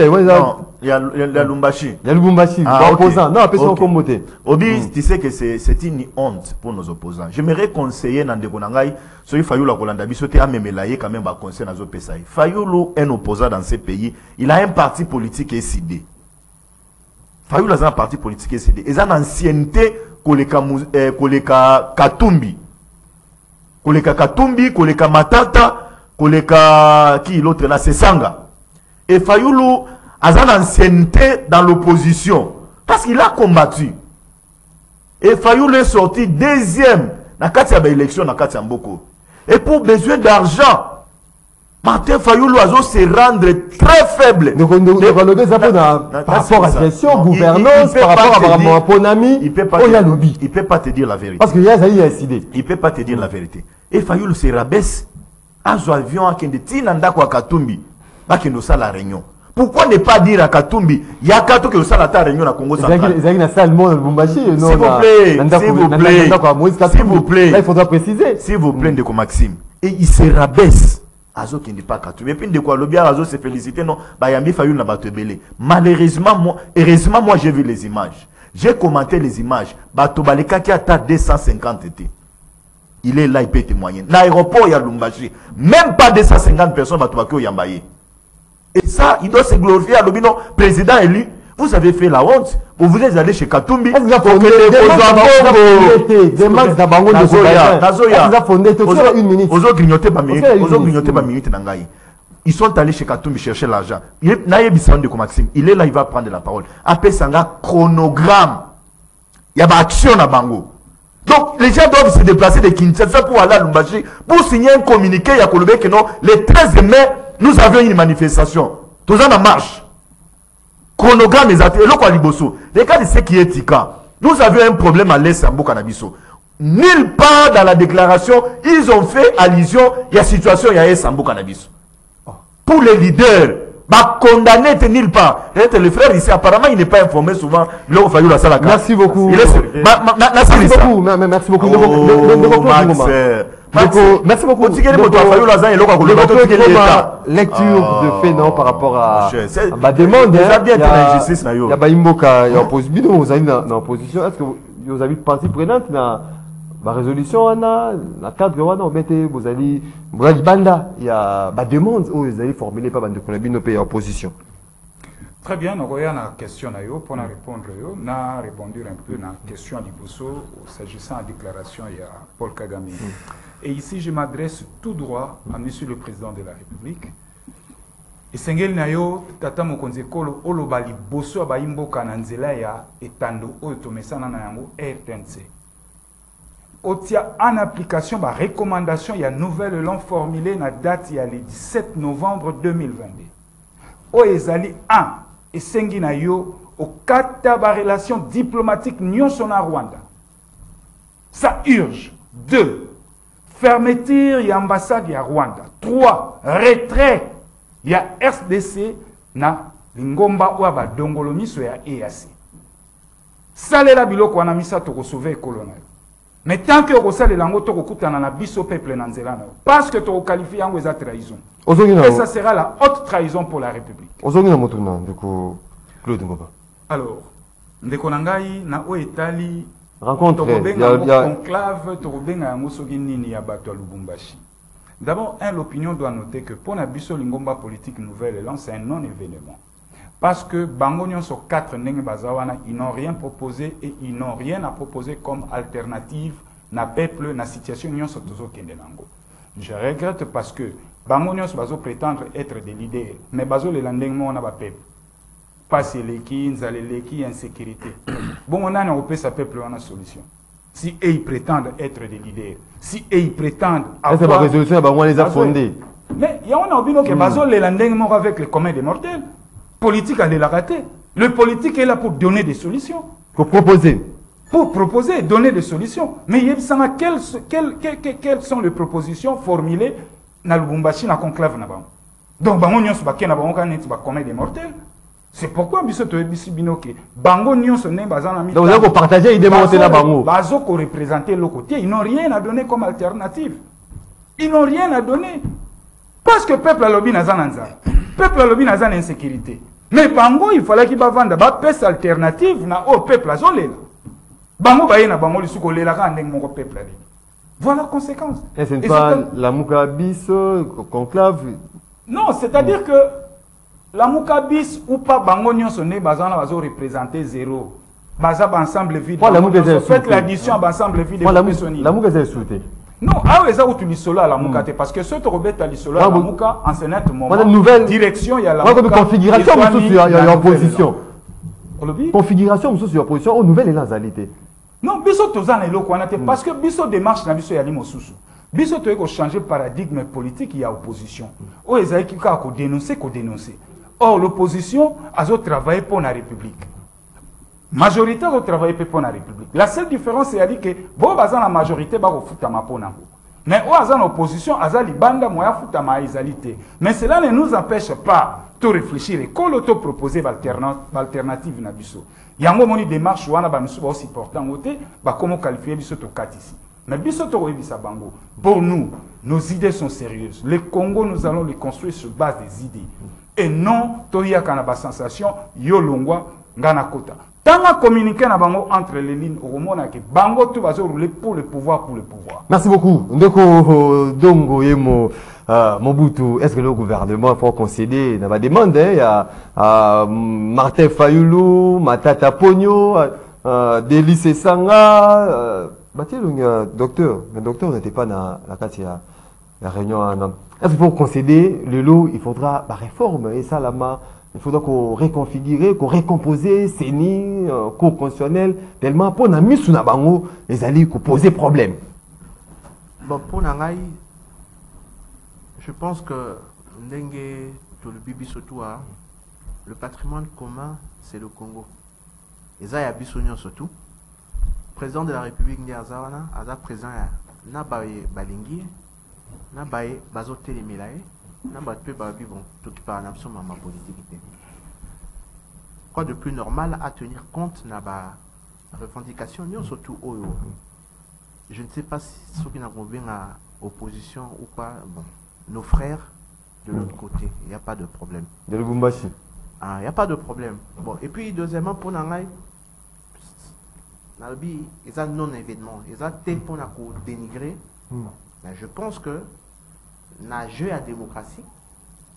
Il y a Lumbashi. Il y a Lumbashi. Opposant. Non, après son commoté. Obi, tu sais que c'est une honte pour nos opposants. J'aimerais conseiller Nandeko Nangai. Soy Fayulu Kolanda Bisote a même laïe quand même va conseiller dans nos pays. Fayulu est un opposant dans ces pays. Il a un parti politique SID. Fayulu a un parti politique SID. Ils ont une ancienneté koleka Katumbi. Koleka Katumbi, koleka Matata, koleka qui l'autre là, c'est Sanga. Et Fayulu a une ancienneté dans l'opposition. Parce qu'il a combattu. Et Fayulu est sorti deuxième dans la élection dans la Mboko. Et pour besoin d'argent, Martin Fayulu a se rendre très faible. Donc, par rapport à la gestion, gouvernance, par rapport à mon Ponami, il ne peut pas te dire la vérité. Parce qu'il y a décidé. Il ne peut pas te dire la vérité. Et Fayulu se rabaisse à son avion à Tinanda kwa Katumbi. À Kenosa la réunion. Pourquoi ne pas dire à Katumbi, il y a Kato qui a la réunion à Congo central. S'il vous plaît. Là, il faudra préciser. S'il vous plaît, Ndeko Maxime. Et il se rabaisse. Azo qui n'est pas Katumbi. Et puis de quoi l'obia Azo se féliciter non. Bayambi Fayulu n'a pas te belé. Malheureusement, moi j'ai vu les images. J'ai commenté les images. Batobaleka qui a 250 été. Il est là, il peut témoigner. L'aéroport, il y a Lumbashi. Même pas 250 personnes Batobaki Yambaye. Et ça, il doit se glorifier à l'obino, président élu. Vous avez fait la honte. Vous êtes allé chez Katumbi. Des max d'Abango de ils sont allés chez Katumbi chercher l'argent. Il est là, il va prendre la parole. Après, ça a un chronogramme. Il y a une action à Bango. Donc, les gens doivent se déplacer de Kinshasa pour aller à Lumbashi pour signer un communiqué. Il y a que non, le 13 mai, nous avions une manifestation. Tous en marche. Chronogramme exact. Et là, quoi, Liboso. Regardez ce qui est Tika. Nous avions un problème à l'Est, à Mbokanabiso. Nulle part dans la déclaration, ils ont fait allusion. Il y a situation, il y a S, à Mbokanabiso. Pour les leaders, bah, condamné nulle part. Le frère ici, apparemment, il n'est pas informé souvent. Merci beaucoup. Merci beaucoup. Merci beaucoup. Merci beaucoup. Lecture de fait non par rapport à ma demande. Il y a Baimboka, il y a opposition. Vous avez dans l'opposition. Est-ce que vous avez partie prenante dans la résolution dans le cadre vous avez banda. Il y a ma demande où vous allez formuler pas de nos pays opposition. Très bien, nous avons une question pour répondre. Nous avons répondu un peu à la question du Bosso s'agissant de la déclaration il y a Paul Kagame. Et ici, je m'adresse tout droit à Monsieur le Président de la République. Et Sengel Nayo, Tata Mokonzekolo, Olobali Bosso Abaimbo Kananzela ya etando Otomesana Nayango RTNC. Otia en application la recommandation, il y a une nouvelle langue formulée la date il y a le 17 novembre 2022. Oezali 1 et Sengi Nayo au kata ba relation diplomatique nyonso na Rwanda. Ça urge. 2. Fermeture y ambassade ya Rwanda. 3. Retrait y a RDC na lingomba ou ba dongolo miso ya EAC. Salela biloko wana misa to sauver colonel. Mais tant que vous savez l'ango to kokutana na biso peuple na nzela na parce que to qualifie yango eza trahison. Et ça sera la haute trahison pour la République. Alors, ndeko nangai na o etali rencontre conclave to benga yango soki nini ya bato ya Lubumbashi. D'abord, l'opinion doit noter que pour la biso lingomba politique nouvelle élan, c'est un non-événement. Parce que Bangonion sur 4 Nenge Bazawana, ils n'ont rien proposé et ils n'ont rien à proposer comme alternative na peuple, na situation Nyon Sotozo Kendenango. Je regrette parce que bango nyonso bazo prétendre être des leaders mais bazo le landeng mo na ba peuple passe leki nzale leki insécurité bon on a un peuple peuple on a solution si ils prétendent être des leaders si ils prétendent avoir c'est la résolution bango les a fondé mais il y a on a oublié que bazo le landeng mo avec le commun des mortels politique a la raté le politique est là pour donner des solutions pour proposer donner des solutions mais il y a quelles sont les propositions formulées na Lubumbashi na conclave na bango donc bango nyonso bakena bango kaneti ba commun des mortels c'est pourquoi biso to ebisi binoke bango nyonso ne bazana mi donc vous allez partager idée monter na bango bazo ko représenter le côté ils n'ont rien à donner comme alternative ils n'ont rien à donner parce que peuple a lobby na zananza peuple a lobby na zan insécurité mais bango il fallait qu'il ba vanda ba peste alternative na au peuple azolela bango ba yena bango lisuko lela ka ndenge moko peuple ali. Voilà la conséquence. Et ce n'est pas la Moukabis, conclave. Non, c'est-à-dire que la Moukabis ou pas Bangonion sonné, Bazana va représenter zéro. Bazab ensemble vide. Faites l'addition à ensemble vide. La Moukabis est soutée. Non, ah oui, ça où tu lis solo à la Moukate parce que ceux qui rebêtent à l'isolo à la Mouka en ce moment. Nouvelle direction, il y a la configuration il y a opposition. Configuration sur opposition, nouvelle élanzalité. Non, biso tozana eloko wana te parce que biso démarche na biso ya limo susu. Biso to eko changer paradigme politique il y a opposition. O ezaki ka ko dénoncer. Or l'opposition azo travailler pour la République. Majorité azo travailler pour la République. La seule différence c'est dit que bo bazana la majorité ba ko futa mapona ngo. Mais o azana opposition azali banda moya futa ma ezalité. Mais cela ne nous empêche pas de réfléchir et qu'on l'auto proposer alternative na biso. Yango moni démarche wana ba misu ba aussi important côté ba comment qualifier biso to kat ici mais biso to oyebisa bango pour nous nos idées sont sérieuses le Congo nous allons les construire sur base des idées et non to yaka na ba sensation yo longwa ngana kota tanga communiquer na bango entre les lignes au mona que bango tout va se rouler pour le pouvoir merci beaucoup ndeko dongo yemo Mobutu, est-ce que le gouvernement faut concéder dans la demande il y a Martin Fayulu, Matata Pogno, Délice Sanga, docteur, le docteur n'était pas dans la réunion. Est-ce qu'il faut concéder le lot? Il faudra la réforme et ça là-bas. Il faudra qu'on réconfigure, qu'on récompose, CENI, cours constitutionnel, tellement pour na mis sous na bango, les alliés qu'on poser problème. Bon, pour Nangaï, je pense que Ndenge, tout le Bibi surtout, le patrimoine commun, c'est le Congo. Et ça, il y a Bissonio surtout. Président de la République Ndiazawana, Aza président, Nabaye Balingi, Nabaye Bazote les Milaye, Nabaye Babi, bon, tout qui parle en absolument ma politique. Quoi de plus normal à tenir compte de la revendication, surtout au. Je ne sais pas si ceux qui n'ont bien à opposition ou pas, bon. Nos frères de l'autre côté, il n'y a pas de problème. De Lubumbashi. Ah, il n'y a pas de problème. Bon, et puis deuxièmement, pour Nangaï, il y a un non-événement. Il y a un thème pour dénigrer. Mais je pense que dans le jeu à démocratie,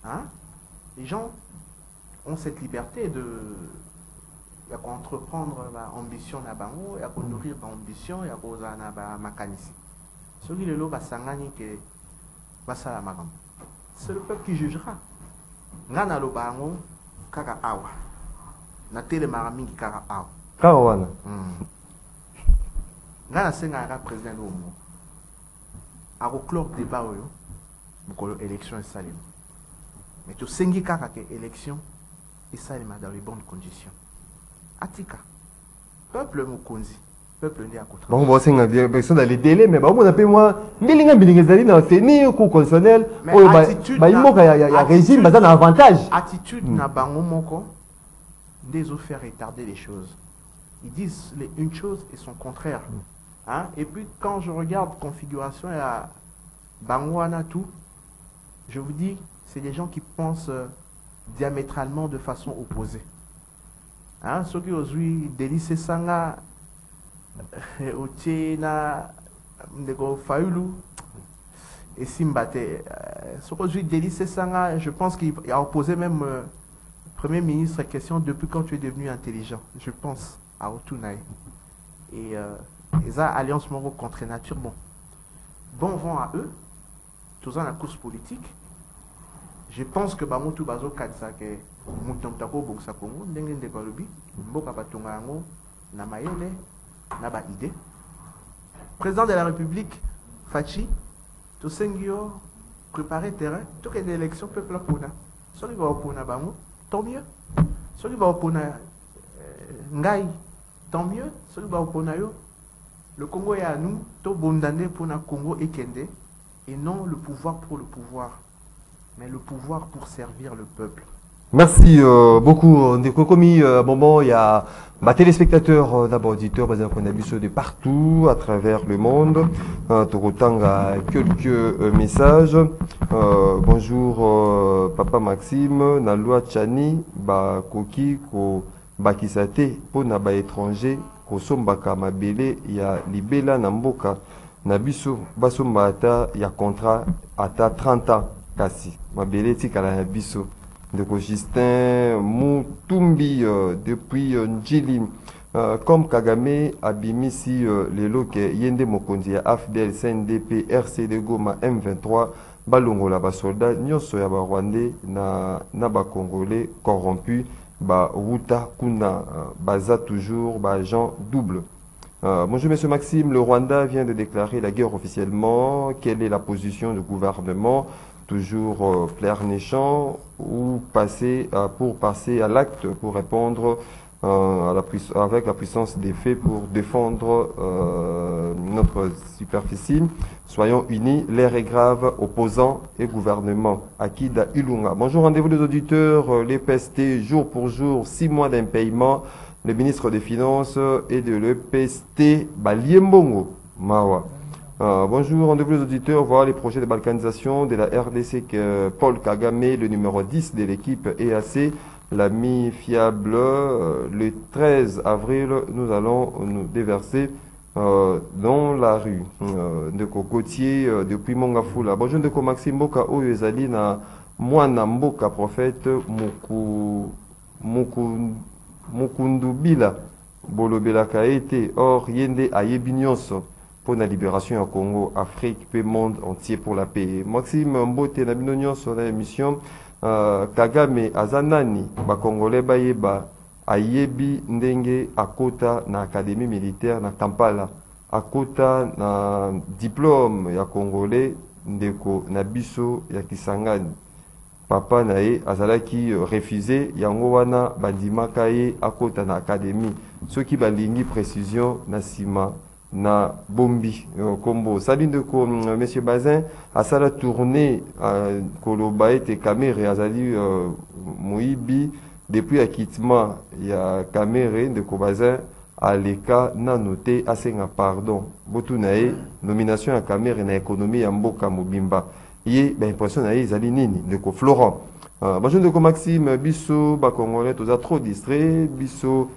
hein, les gens ont cette liberté de entreprendre l'ambition na bango, il y a nourrir l'ambition, il y a ma mécanisme. Ce qui est là, c'est c'est le peuple qui jugera. Ngana lo bango kaka awa. Na tele maramingi kaka awa. Kawana. Ngana senga ka président do mo. Ako clore débat oyo. Mukolo élection et salim. Mais to sengi kaka ke élection et salim dans les bonnes conditions. Atika. Peuple mukonzi. Peuple ndi akotra. Bon, bon, c'est une question dans les délais, mais bon, on appelle moi, Milinga Bilingazali dans le cours constitutionnel, il y a régime, il y a un avantage. Attitude na bango moko, des autres faire retarder les choses. Ils disent une chose et son contraire. Hein? Et puis quand je regarde configuration, il y a Bangwana tout, je vous dis, c'est des gens qui pensent diamétralement de façon opposée. Hein? Ceux qui osent Délice Sanga, Otiena, Ndeko Fayulu et Simbate. Ce que Délice Sanga, je pense qu'il a opposé même Premier ministre question depuis quand tu es devenu intelligent. Je pense à Otunaï. Et ça, Alliance Moro contre nature, bon vent à eux, tous en la course politique, Je pense que Bamutu Bazo Katsa ke Mutomtako Boksa Congo, Ndenge Ndekolubi, Mboka Batongango, Namayele, Naba Ide. Président de la République, Fachi, Tosengio, préparer terrain, tout que l'élection peuple Pona. Celui va au Pona Bango, tant mieux. Celui va au Pona Ngai, tant mieux. Celui va au Pona Yo. Le Congo est à nous, tout bondandé pour le Congo et Kende, et non le pouvoir pour le pouvoir, mais le pouvoir pour servir le peuple. Merci beaucoup. Ndeko Komi, à un moment, il y a téléspectateurs, d'abord auditeurs, qu'on a vu de partout, à travers le monde. Torotanga, quelques messages. Bonjour, Papa Maxime, Nalua Chani, Koki, Bakisate, pour Naba étranger, Kosombaka Mabele, il y a Libela Namboka, Nabiso, Basomba Ata, il y a contrat, Ata 30 ans, Kasi, Mabele Tikala Nabiso. De Justin Moutumbi depuis Njili. Comme Kagame Abimisi Leloke Yende Mokonzi AFDL CNDP RCD Goma M23 Balongola ba soldat nyonso ya ba Rwandais na ba Congolais corrompus ba Ruta Kuna baza toujours ba agent double. Bonjour Monsieur Maxime, le Rwanda vient de déclarer la guerre officiellement. Quelle est la position du gouvernement? Toujours pleurnichant ou pour passer à l'acte pour répondre avec la puissance des faits pour défendre notre superficie. Soyons unis, l'air est grave, opposants et gouvernement. Akida Ilunga. Bonjour, rendez-vous des auditeurs, les PST jour pour jour, 6 mois d'impayement. Le ministre des Finances et de l'EPST, Baliembongo, Mawa. Bonjour, rendez-vous les auditeurs, voir les projets de balkanisation de la RDC que Paul Kagame, le numéro 10 de l'équipe EAC, l'ami fiable. Le 13 avril, nous allons nous déverser dans la rue de Cocotier depuis Mongafula. Bonjour, de Maxime Mboka, Oyo Ezali na Mwana Mboka, prophète Mukundubila, Bolobela Kaete, or Yende Ayebinyonso. Pour la libération au Congo, Afrique, le monde entier pour la paix. Maxime Mbote, na binonyon sur l'émission Kagame Azanani, ba Congolais bayeba ayebi ndenge akota na académie militaire na Kampala, akota na diplôme ya Congolais ndeko na biso ya Kisangani. Papa nae azalaki refusé yango wana bandimaka ye akota na académie. Ceux qui balingi précision na sima na bombi kombo saline de monsieur Bazin a sala tournée koloba ete Kamere azali moibi depuis acquittement ya Kamere de Bazin aleka na noté asenga pardon botu nae nomination ya Kamere na économie ya mboka mobimba ye ba impression na ezali nini de ko Florent bonjour de Maxime biso ba congolais toza trop distrait biso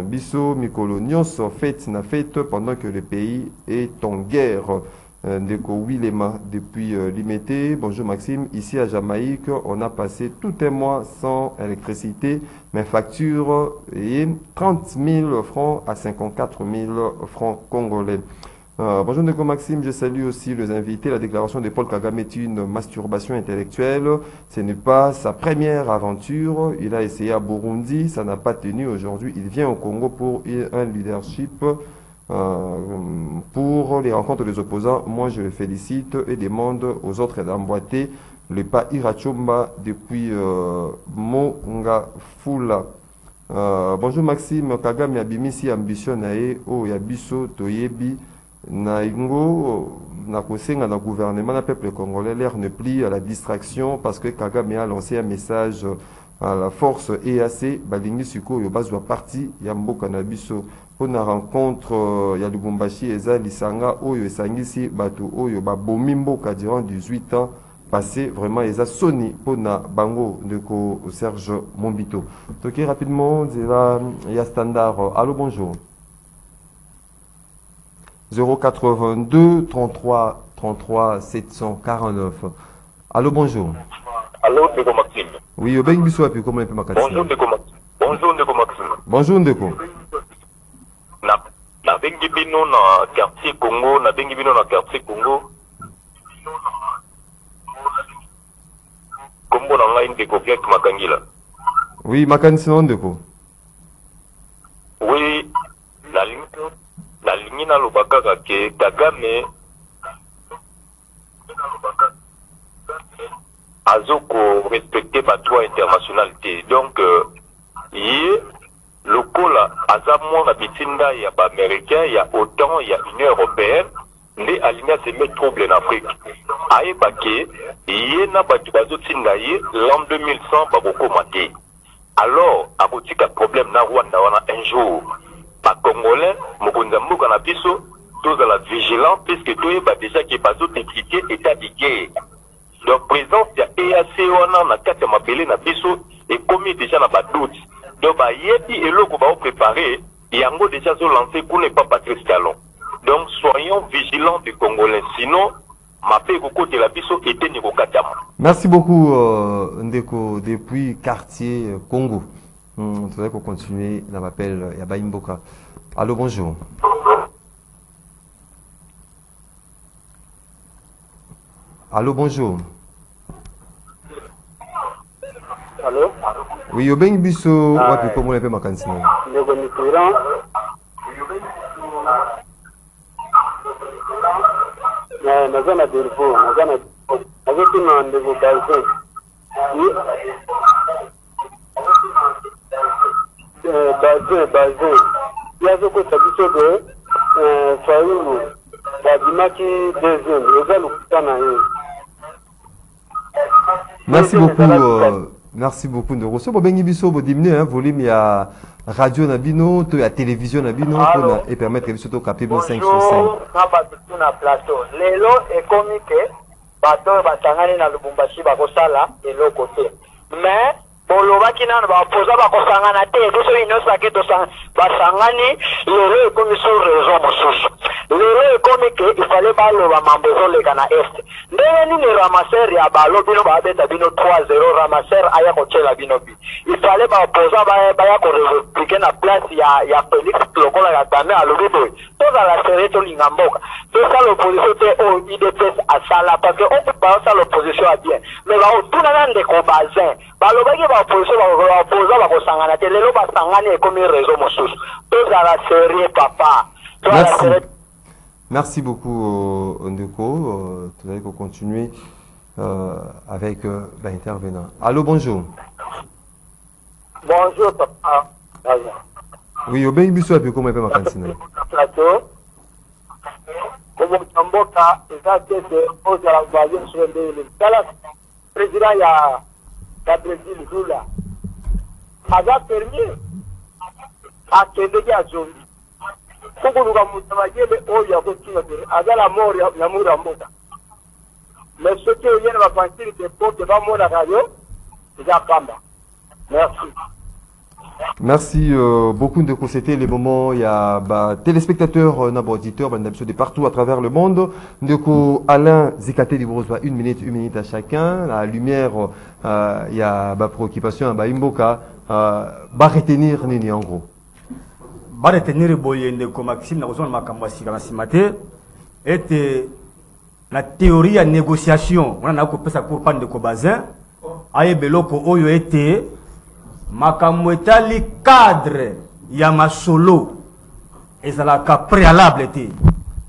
Bisso Mikolo Nyonso fête na fête pendant que le pays est en guerre. Ndeko Wilema depuis Limité. Bonjour Maxime. Ici à Jamaïque, on a passé tout un mois sans électricité. Mes factures est 30 000 francs à 54 000 francs congolais. Bonjour Ndeko Maxime, je salue aussi les invités. La déclaration de Paul Kagame est une masturbation intellectuelle. Ce n'est pas sa première aventure. Il a essayé à Burundi, ça n'a pas tenu. Aujourd'hui, il vient au Congo pour un leadership pour les rencontres des opposants. Moi, je le félicite et demande aux autres d'emboîter le pas Irachomba depuis Mongafula. Bonjour Maxime, Kagame abimisi ambition nae o yabiso toyebi. Naingo, na kosenga na gouvernement, na peuple congolais, l'air ne plie à la distraction parce que Kagame a lancé un message à la force EAC, Balingi Suko, Yobazwa parti, Yamboka Nabiso, pour la rencontre, ya Lubumbashi, Eza, Lisanga, Oyo, Esangisi, Bato, Oyo, Babomimboka durant 18 ans passé, vraiment, Eza Sony, pour na Bango, de Serge Mombito. Ok, rapidement, il y a standard. Allô, bonjour. 082 33 33 749. Allô, bonjour. Allô, Ndeko Maxime. Oui, Obeng Bissou, puis comment on peut m'accueillir? Bonjour, Ndeko Maxime. Bonjour, Ndeko Maxime. Bonjour, Ndeko. Na bengi bino na quartier Congo, na bengi bino na quartier Congo. ngai ndeko Pierre Makangila. Oui, makanisi na ndeko. Oui, la ligne na lobaka ke Kagame azoko respecter ba droit international te. Donc yé lokola azamo na bitinda ya ba américain ya OTAN ya Union européenne ndé aligna se met trouble en Afrique. Aye baké yé na batu bazotinda yé l'an 2100 baboko maté. Alors abotika problème na Rwanda wana un jour ba congolais mokonza mboka na biso tous à la vigilance puisque tout ba déjà qui bazo décréter état de guerre. Donc présence ya EAC wana na kati ya mabele na biso et commis déjà na ba doute. Donc ba yebi eloko ba préparer yango déjà zo lancer pour ne pas Patrice Talon. Donc soyons vigilants des Congolais sinon ma paix au côté de la biso était niveau katama. Merci beaucoup Ndeko depuis quartier Congo. Il faudrait qu'on continue. On m'appelle Yaba Imboka. Allô, bonjour. Allô, bonjour. Allô? Oui, Obeng Bisso, wapi comment on peut m'akansi? Ndeko Mitterrand. Nazana Delfo, Nazana Azotuna Ndeko Balzin. Balzin. Yazoko Sabiso de Fayoulou. Badimaki deuxième. Yozalo Kutana. Merci beaucoup. Merci beaucoup de recevoir. Bon, Bisso, vous diminuez un volume, il y a radio Nabino, il y a télévision Nabino, et permettre de surtout capter 5 sur 5. Na plateau. Lelo est comique, bato batangani na Lubumbashi bakosala elo côté. Mais bolobaki nana bapoza bakosangana te, biso inosa ke to basangani, lelo est comme sur raison mosusu. Lelo est comique, il fallait baloba mambezo le kana est. Ndeni ni ramasser ya balo bino ba beta bino 3-0 ramasser aya kochela bino bi. Il fallait bapoza ba ko répliquer na place ya Félix lokola ya Dame alobibo. Toza la série to lingamboka. C'est ça l'opposition au IDPS à Sala parce que on peut pas ça l'opposition à bien. Mais là tout na ndé ko bazin. Balobaki ba opposition ba poza ba ko sangana te lelo ba sangana e comme réseau mosusu. Toza la série papa. Merci. Merci beaucoup Ndeko. Tout à continuer avec l'intervenant. Allô, bonjour. Bonjour papa. Oui, Obeng Bisso a pu comment faire ma cantine. Plateau. Comme Tamboka, exactement, aux Arabes sur le président ya Brésil Lula. A permis à Kennedy à Zombi. Kukuruka mutabagele oya kokinga azala mori ya muramboka. Mais ce que vient va penser que porte va mora radio, déjà kamba. Merci. Merci beaucoup de c'était les moments il y a téléspectateurs auditeurs de partout à travers le monde ndeko Alain Zikaté Librosba 1 minute à chacun la lumière il y a préoccupation à Imboka retenir nini en gros retenir boye ndeko Maxime na kozona makambo na simate était la théorie ya négociation on a kopesa pour pas ndeko Bazin aye beloko oyo était makambo etali cadre ya masolo ezalaka préalable te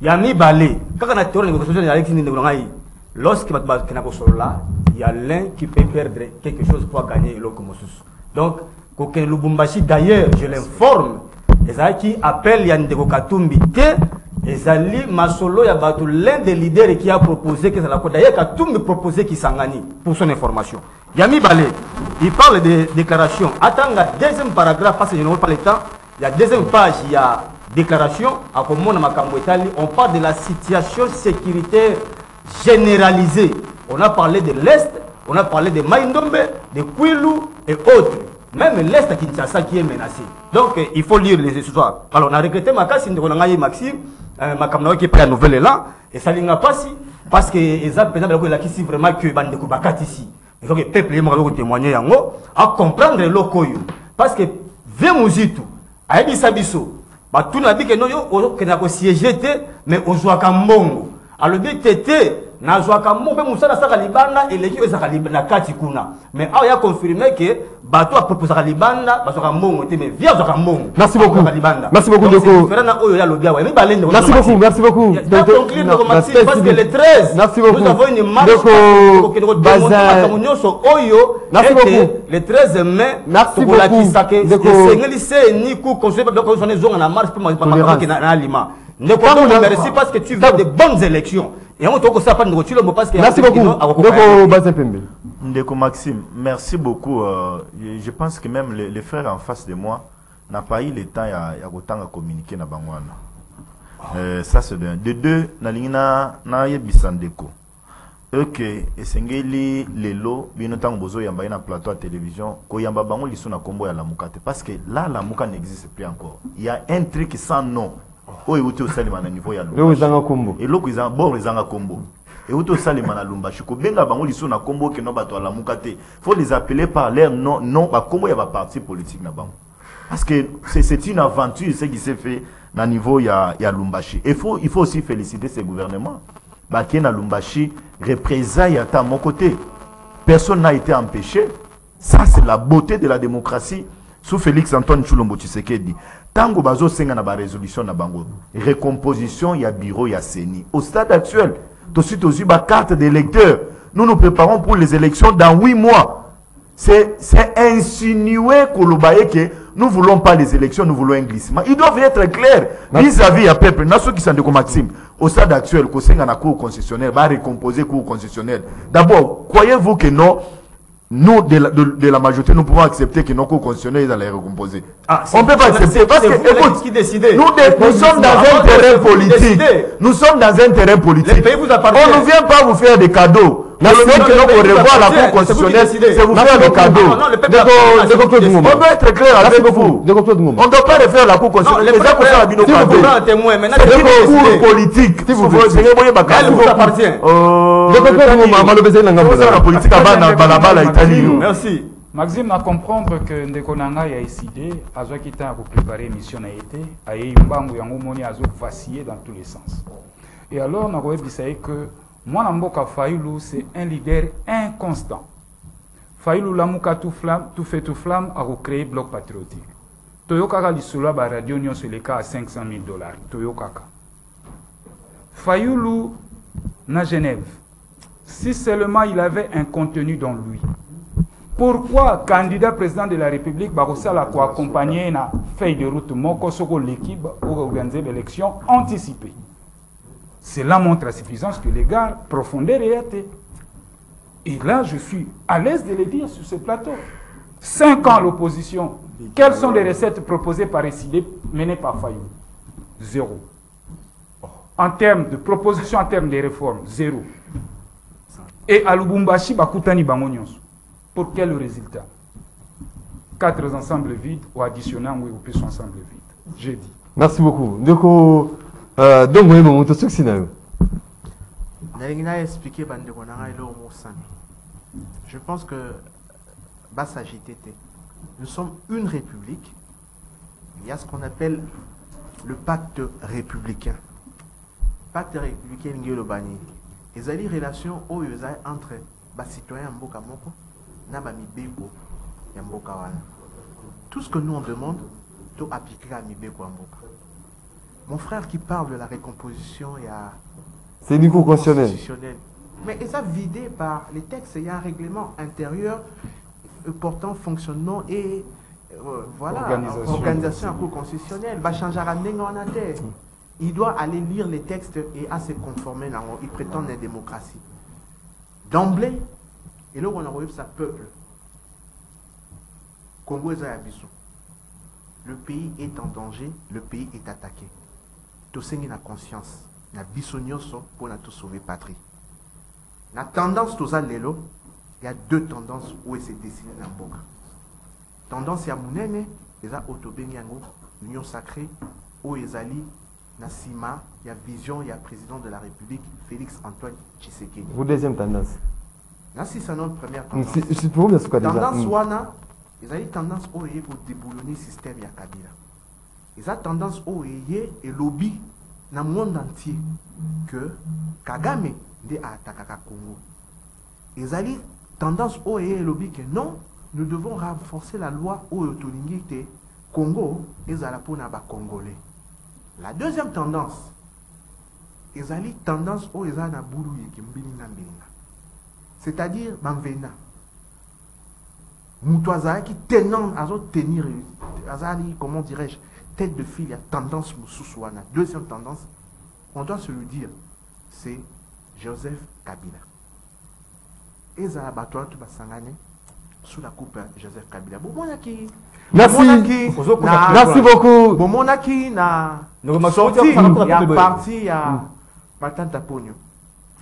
ya mibale kaka na théorie de négociation ya Alexis Ndeko ngai lorsque bakena kosolola il y a l'un qui peut perdre quelque chose pour gagner l'autre mosusu donc koken Lubumbashi d'ailleurs je l'informe ezalaki appelle ya Ndeko Katumbi te ezali masolo ya bato l'un des leaders qui a proposé que ça la d'ailleurs Katumbi proposé qui sangani pour son information. Yami Balé, il parle de déclaration. Attends, le deuxième paragraphe, parce que je n'ai pas le temps. Il y a deuxième page, il y a déclaration. On parle de la situation sécuritaire généralisée. On a parlé de l'Est, on a parlé de Maïndombe, de Kwilu et autres. Même l'Est à Kinshasa qui est menacé. Donc, il faut lire les histoires. Alors, on a regretté Makassi, Maxime, Makamnawa qui est prêt à nouvelle là, et ça n'a pas si, parce que les gens, qui vraiment que Bandeko Bakati ici. Il faut que le peuple ait témoigné à comprendre le koyo. Parce que, Vemuzitu, a Ebisabiso, tout n'a dit que nous, on a siégé, mais on joue à Kambongo. Alors, le but était, nazwaka mbongo pe musala saka libanda eleki ezaka libanda kati kuna mais awa ya confirmer que bato a proposé libanda bazwaka mbongo te mais via zwaka mbongo. Merci beaucoup. Merci beaucoup Ndeko. Merci beaucoup, merci beaucoup. Parce que le 13 merci beaucoup. Nous avons une marche merci beaucoup. Le 13 mai merci beaucoup. Merci parce que tu veux de bonnes élections. Et on te ça pas de parce que merci beaucoup. Ndeko Maxime, merci beaucoup. Je pense que même les frères en face de moi n'ont pas eu le temps à communiquer na bangwana. Ça c'est de deux na yebisandeko. Ok, esengeli lelo binotango bozo yamba na plateau à télévision ko yamba bango liso na kombo ya Lamukate parce que là Lamuka n'existe plus encore. Il y a un truc sans nom. Oyo uti osalima na niveau ya Lumbashi. Et loko izanga bon ezanga kombo. Et uti osalima na Lumbashi ko benga bango liso na kombo ke no bato ya Lamukate. Faut les appeler par leur nom, non ba kombo ya ba parti politique na bango. Parce que c'est une aventure ce qui s'est fait na niveau ya Lumbashi. Il faut aussi féliciter ces gouvernements. Baké na Lumbashi représailles à mon côté. Personne n'a été empêché. Ça c'est la beauté de la démocratie. Sous Félix Antoine Tshilombo Tshisekedi. Tango bazo senga na ba résolution na bango. Recomposition ya bureau ya CENI. Au stade actuel, tout de suite aussi ba carte d'électeur. Nous nous préparons pour les élections dans 8 mois. C'est insinué que nous voulons pas les élections, nous voulons un glissement. Ils doivent être clairs vis-à-vis à peuple. Nasso qui sont de Maxime. Au stade actuel, que senga na cour concessionnaire va recomposer cour concessionnaire. D'abord, croyez-vous que non? Nous, de la majorité, nous pouvons accepter que nos cours constitutionnels allaient recomposer. On ne peut pas accepter parce que, écoute, nous sommes dans un terrain politique. Nous sommes dans un terrain politique. On ne vient pas vous faire des cadeaux. Le fait que nous revoir la cour constitutionnelle, c'est vous faire des cadeaux. On doit être clair avec vous. On ne doit pas refaire la cour constitutionnelle. Les gens qui sont habillés au cadeau. C'est une cour politique. Elle vous appartient. Merci. Maxime a comprendre que Ndeko Nanga a décidé à ce qui t'a préparé l'émission a été à Yimbangu Yango Moni a vacillé dans tous les sens. Et alors on a dit que moi Namboka Fayulu c'est un leader inconstant. Fayulu Lamuka tout flamme a recréé bloc patriotique. Toyokaka Lissola ba radio Union sur les cas à $500,000. Toyokaka. Fayulu na Genève. Si seulement il avait un contenu dans lui. Pourquoi candidat président de la République Barosala ko accompagner na feuille de route moko soko l'équipe pour organiser l'élection anticipée. Cela montre à suffisance que les gars profondeur et été. Et là, je suis à l'aise de le dire sur ce plateau. 5 ans à l'opposition. Quelles sont les recettes proposées par SID menées par Fayou? 0. En termes de propositions, en termes de réformes, 0. Et à Lubumbashi, Bakutani Bangonyos. Pour quel résultat? 4 ensembles vides ou additionnant ou plus ensemble vides. J'ai dit. Merci beaucoup. Donc, vous avez expliqué. Je pense que Bassa GTT, nous sommes une république. Il y a ce qu'on appelle le pacte républicain. Pacte républicain Ngelo-Bani. Il y a des relations entre les citoyens Mboka Moko et Mibeko et Mboka Wana. Tout ce que nous on demande, c'est appliquer à Mibeko et Mboka. Mon frère qui parle de la récomposition, il y a... C'est du coup constitutionnel. Mais ils ont vidé par les textes, il y a un règlement intérieur portant fonctionnement et voilà, organisation constitutionnelle. Il doit aller lire les textes et à se conformer. Il prétend la démocratie. D'emblée, et là on a vu ça peuple. Congo est à Bissau. Le pays est en danger, le pays est attaqué. Tout ce qui a conscience, na Bissau nyoso pour tout sauver patrie. La tendance tout ça il y a 2 tendances où il s'est dessiné dans le boca. Tendance ya munene, il y a autobenyango, l'union sacrée, où ils allient Nassima, il y a vision, il y a président de la République, Félix Antoine Tshisekedi. Vous deuxième tendance. Nassi c'est notre première tendance. C'est pour vous tendance wana, ils ont tendance au pour déboulonner le système ya Kabila. Ils ont tendance au et lobby dans le monde entier que Kagame de attaquer Congo. Ils allaient tendance au et lobby que non, nous devons renforcer la loi au autonomie Congo et Zalapona ba Congolais. La deuxième tendance, ils allaient tendance au Ezana Boulou qui c'est-à-dire Banvena. Moutouaza qui tenant à tenir, comment dirais-je, tête de file, il y a tendance Moussousouana. Deuxième tendance, on doit se le dire, c'est Joseph Kabila. Et Zalabatoire tout basangane sous la coupe Joseph Kabila. Merci. Merci beaucoup. Bon monaki na sorti il y a parti à Matanta Pogno.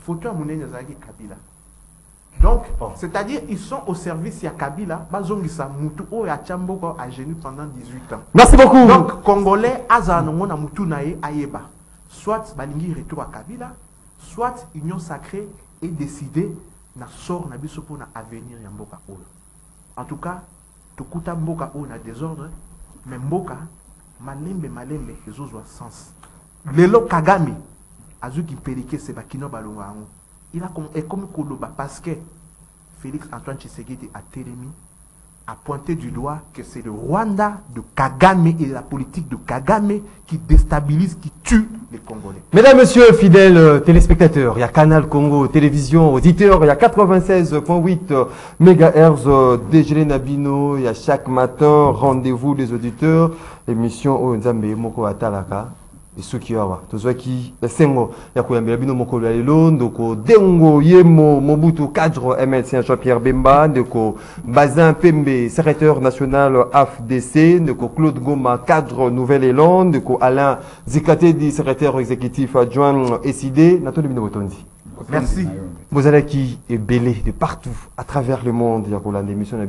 Photo à Mounene Zaki Kabila. Donc, c'est-à-dire ils sont au service ya Kabila, bazongisa mutu o ya Chamboko à genoux pendant 18 ans. Merci beaucoup. Donc Congolais azanongo na mutu nae ayeba. Soit balingi retour à Kabila, soit union sacrée est décidée na sort na biso pour na avenir ya mboka oyo. En tout cas, tukuta mboka oyo na désordre, mais mboka malembe ezozwa sens. Lelo Kagame azuki perike se bakino balonga ango. Il a comme Koloba parce que Félix Antoine Tshisekedi a télémi a pointé du doigt que c'est le Rwanda de Kagame et la politique de Kagame qui déstabilise, qui tue les Congolais. Mesdames, Messieurs, fidèles téléspectateurs, il y a Canal Congo Télévision, auditeurs, il y a 96.8 MHz déjeuner Nabino, il y a chaque matin rendez-vous des auditeurs, émission Nzambe Moko Atalaka. Et ceux qui ont qui sengo ya koyambela bino mokolo ya lelo ndoko dengo yemo Mobutu cadre MLC Jean-Pierre Bemba ndeko Bazin Pembe secrétaire national AFDC ndeko Claude Goma cadre Nouvel Élan ndeko Alain Zikatedi secrétaire exécutif adjoint SID natoni bino botondi. Merci. Vous allez qui est belé de partout à travers le monde. Il y a pour l'émission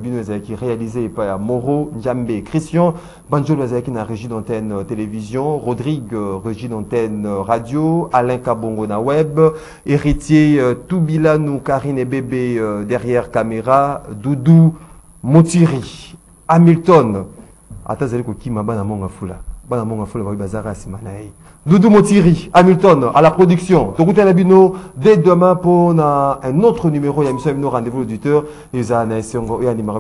qui est réalisée par Moro, Njambe, Christian, Banjolo qui na régie d'antenne télévision, Rodrigue, régie d'antenne radio, Alain Kabongo na web, héritier Toubilanou, Karine et Bébé derrière caméra, Doudou, Motiri, Hamilton. Atazali ko kima bana monga fula. Bana monga fula ba bazara simanaï. Doudou Motiri, Hamilton, à la production. Tokuta Labino, dès demain pour un autre numéro. Il y a un rendez-vous auditeur. Et il y a un rendez-vous auditeur.